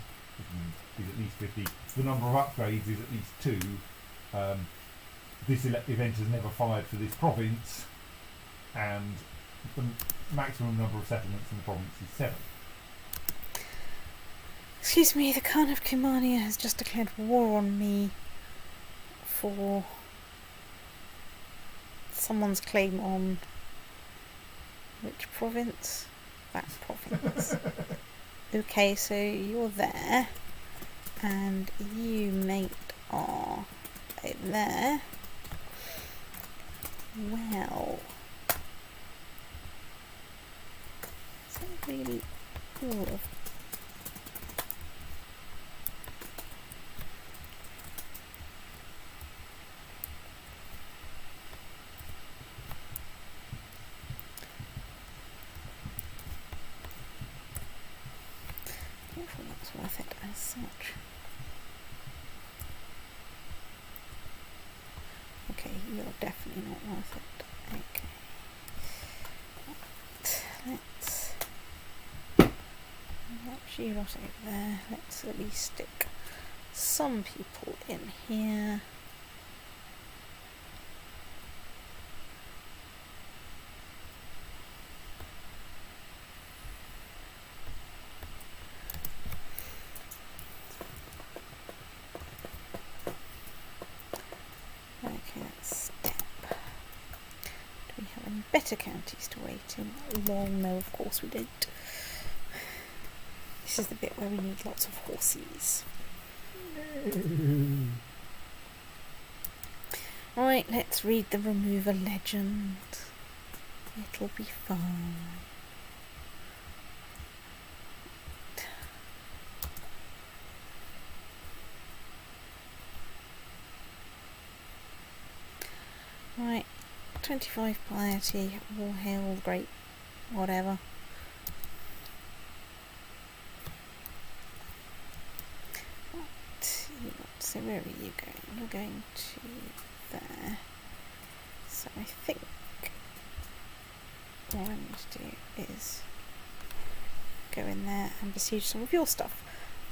is at least 50. The number of upgrades is at least 2. This event has never fired for this province, and the maximum number of settlements in the province is 7. Excuse me, the Khan of Kumania has just declared war on me for someone's claim on which province? That province. Okay, so you're there, and you, mate, are it there. Well, is that really all of that's worth it as such. Okay, you're definitely not worth it. Okay. Let's you lot over there. Let's at least stick some people in here. Better counties to wait in. Well, no, of course we don't. This is the bit where we need lots of horses. Right, let's read the remover legend. It'll be fine. Right. 25 piety, all hail, great, whatever. So where are you going? You're going to there. So I think what I'm going to do is go in there and besiege some of your stuff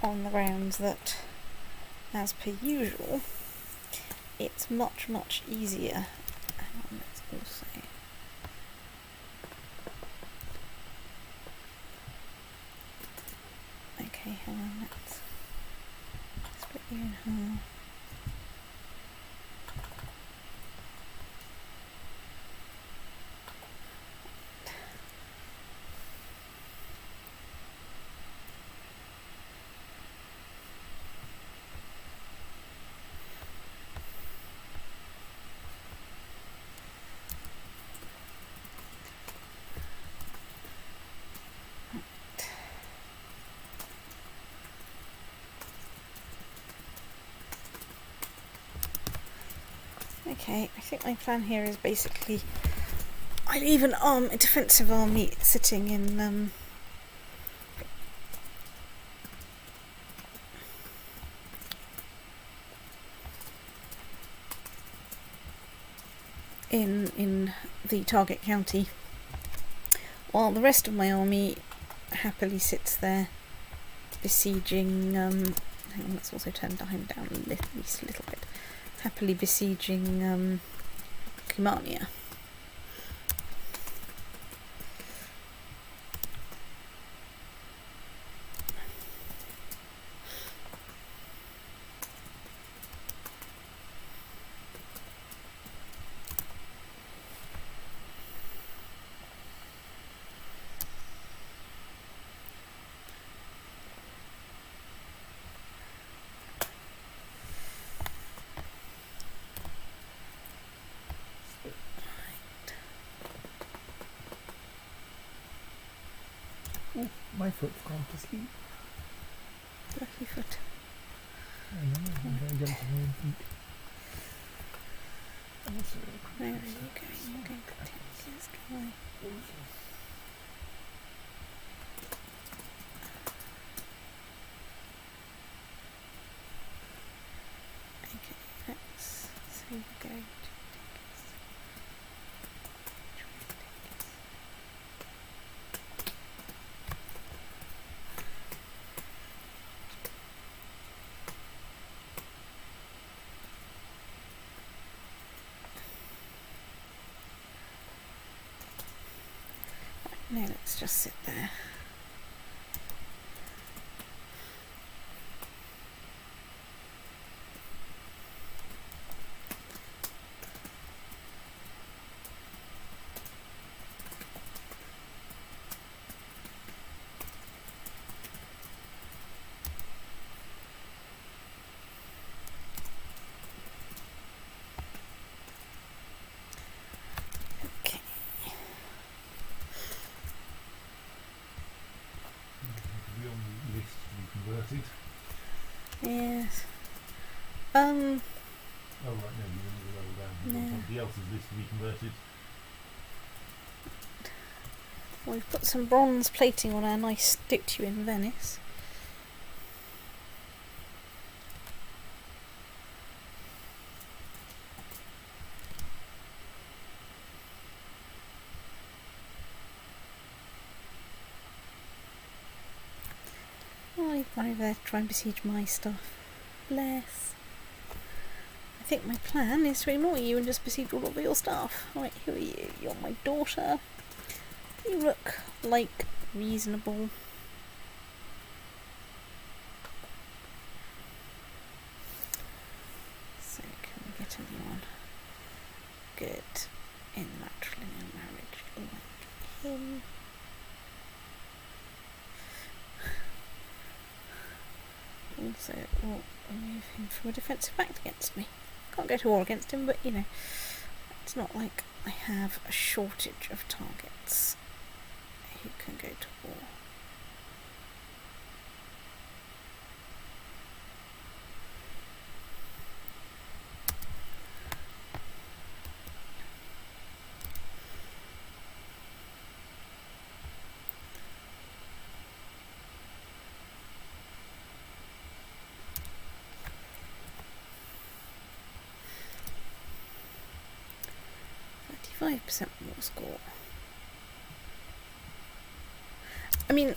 on the grounds that, as per usual, it's much, much easier. Hang on, let's also okay, hang on, let's split you in half. Okay, I think my plan here is basically I leave a defensive army sitting in the target county, while the rest of my army happily sits there besieging. Hang on, let's also turn time down at least a little bit. Happily besieging Kumania. My foot's gone to sleep. Lucky foot. I know, I'm going to jump to my own feet. Where are you going? You're going to take this guy. Okay, let's see you go. No, let's just sit there. Oh right, no, you need to level down. You want No. somebody else's list to be converted. We've put some bronze plating on our nice statue in Venice. Oh, you've gone over there to try and besiege my stuff. Bless. I think my plan is to ignore you and just besiege all of your stuff. Right, who are you? You're my daughter. You look like reasonable. So, can we get anyone good in matrilineal marriage like him? Also, we'll remove him from a defensive act against me. Can't go to war against him, but you know, it's not like I have a shortage of targets who can go to war. %5 more score. I mean,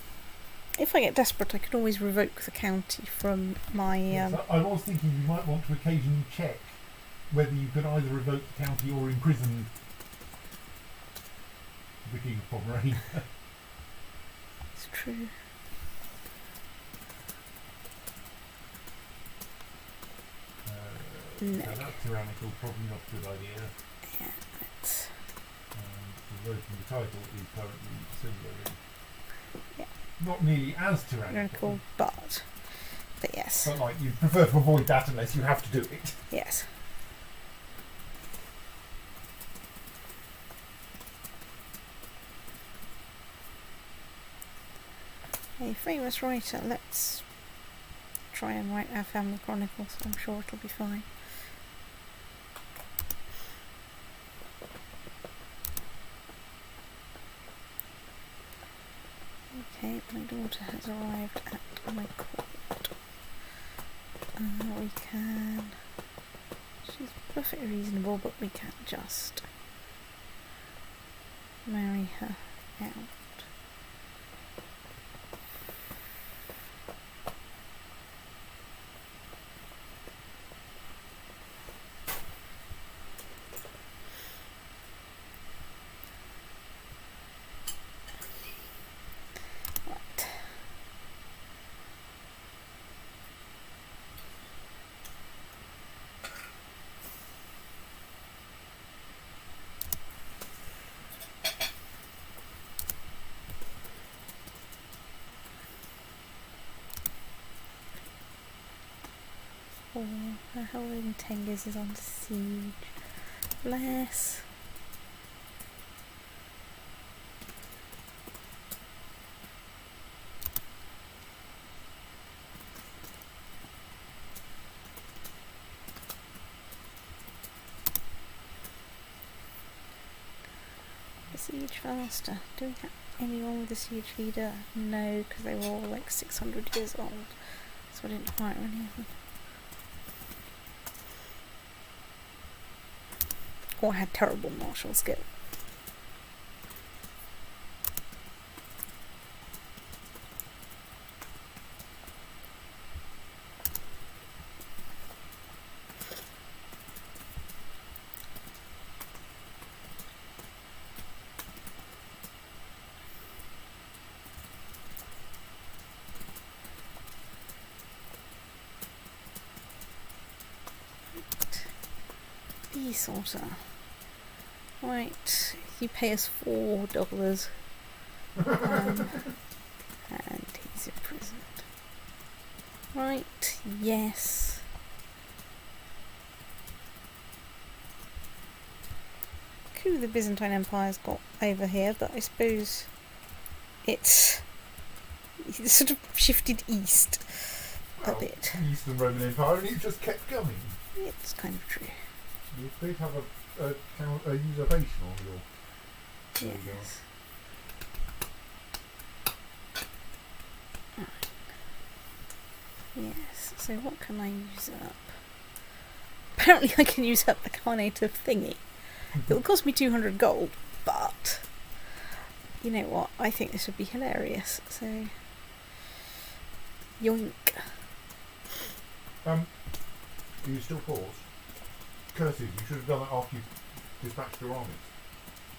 if I get desperate, I could always revoke the county from my. Yes, I was thinking you might want to occasionally check whether you could either revoke the county or imprison the King of Pomerania. It's true. No. So that tyrannical, probably not a good idea. Yeah, that's. Revoking the title is currently similarly. Yeah. Not nearly as tyrannical. Tyrannical, but yes. But like, you'd prefer to avoid that unless you have to do it. Yes. A famous writer, let's try and write our family chronicles. I'm sure it'll be fine. Okay, my daughter has arrived at my court. We can. She's perfectly reasonable, but we can't just marry her out. Her holding Tengiz is under siege. Bless. Siege faster. Do we have anyone with a siege leader? No, because they were all like 600 years old, so I didn't hire any of them. Or had terrible martial skill. Sorter. Right, you pay us $4, and he's imprisoned. Right, yes. Coup the Byzantine Empire's got over here, but I suppose it's sort of shifted east. a bit. the Eastern Roman Empire, and it just kept going. It's kind of true. You could have a usurpation on your. There you go. Yes. Right. Yes, so what can I use up? Apparently I can use up the carnator thingy. It'll cost me 200 gold, but you know what? I think this would be hilarious, so yoink. Are you still paused? Curses, you should have done it after you dispatched your armies.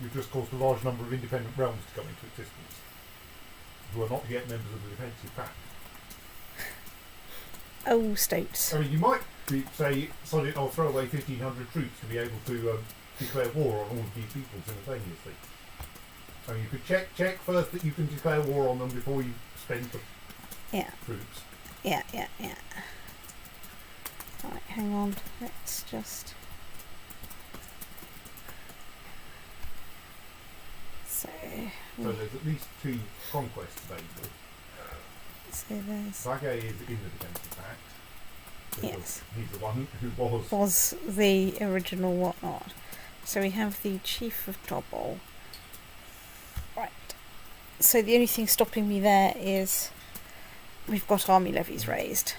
You've just caused a large number of independent realms to come into existence, who are not yet members of the defensive pact. Oh, Stoats. I mean, you might say, sod it, I'll throw away 1,500 troops to be able to declare war on all of these people simultaneously. I mean, you could check first that you can declare war on them before you spend the troops. Yeah. Right, hang on. Let's just... So there's at least 2 conquests available. So there's... Vagay is in the defensive pact. Yes. He's the one who Was the original whatnot. So we have the Chief of Dobble. Right. So the only thing stopping me there is we've got army levies raised.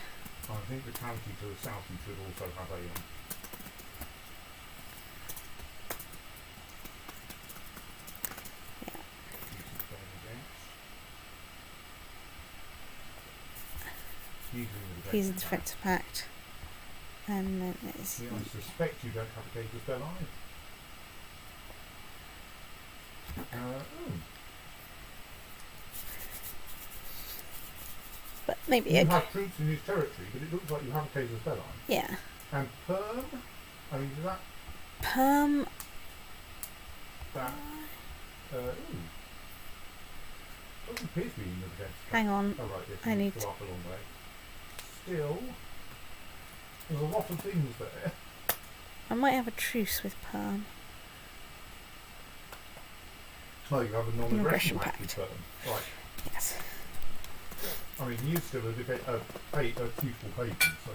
I think the county to the south you should also have a He's in the defensive pact. And then there's... I suspect you don't have a case of spell either. But maybe you have troops in his territory, but it looks like you have a case of spell. Yeah. And Perm? I mean, does that... Perm... That... doesn't appear to be in the defense. Hang on. Oh, right, yes, I need to go up a long way. Still, there's a lot of things there. I might have a truce with Perm. Oh, you have a non-aggression pact with Perm. Right. Yes. I mean, he is still a useful patron, so...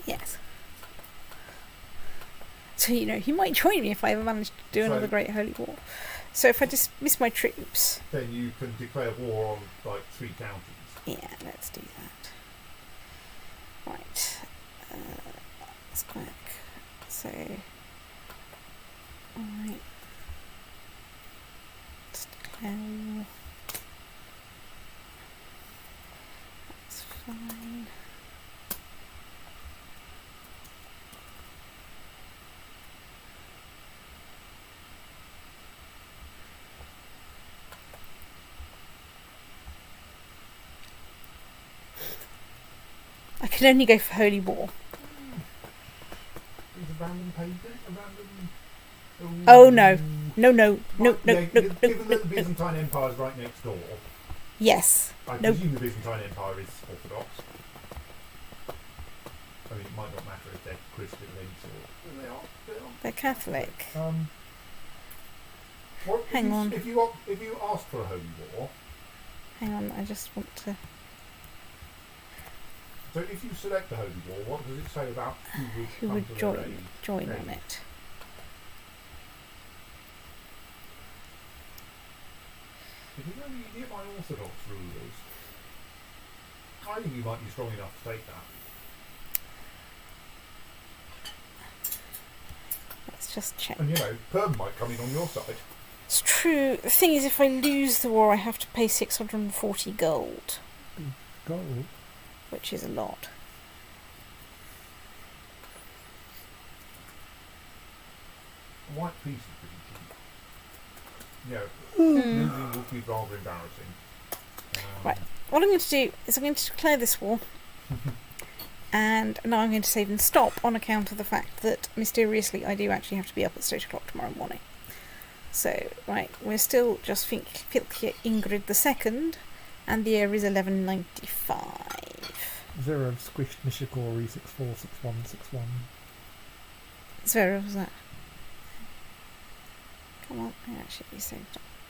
Yes. So, you know, he might join me if I ever manage to do another Great Holy War. So if I dismiss my troops... Then you can declare war on, like, 3 counties. Yeah, let's do that. Right. Let's go back. So... Alright. Let's declare war. That's fine. I can only go for Holy War. Is abandoned pagan? Oh no. No. Given that the Byzantine Empire is right next door, Yes. I presume the Byzantine Empire is Orthodox. I mean, it might not matter if they're Christian of any sort. They are. They're Catholic. Hang on. If you ask for a holy war... Hang on, I just want to... So if you select the holy war, what does it say about who would join on it? If you know nearby Orthodox rulers, I think you might be strong enough to take that. Let's just check. And you know, Perm might come in on your side. It's true. The thing is, if I lose the war, I have to pay 640 gold. Gold? Which is a lot. White piece is pretty cheap. Losing would be rather embarrassing. Right. What I'm going to do is I'm going to declare this war. And now I'm going to save and stop on account of the fact that, mysteriously, I do actually have to be up at 8 o'clock tomorrow morning. So, right, we're still just Filkje Ingrid II, and the year is 1195. 0 squished Nishikori 646161. Zverev was that? Come on, I actually saved up.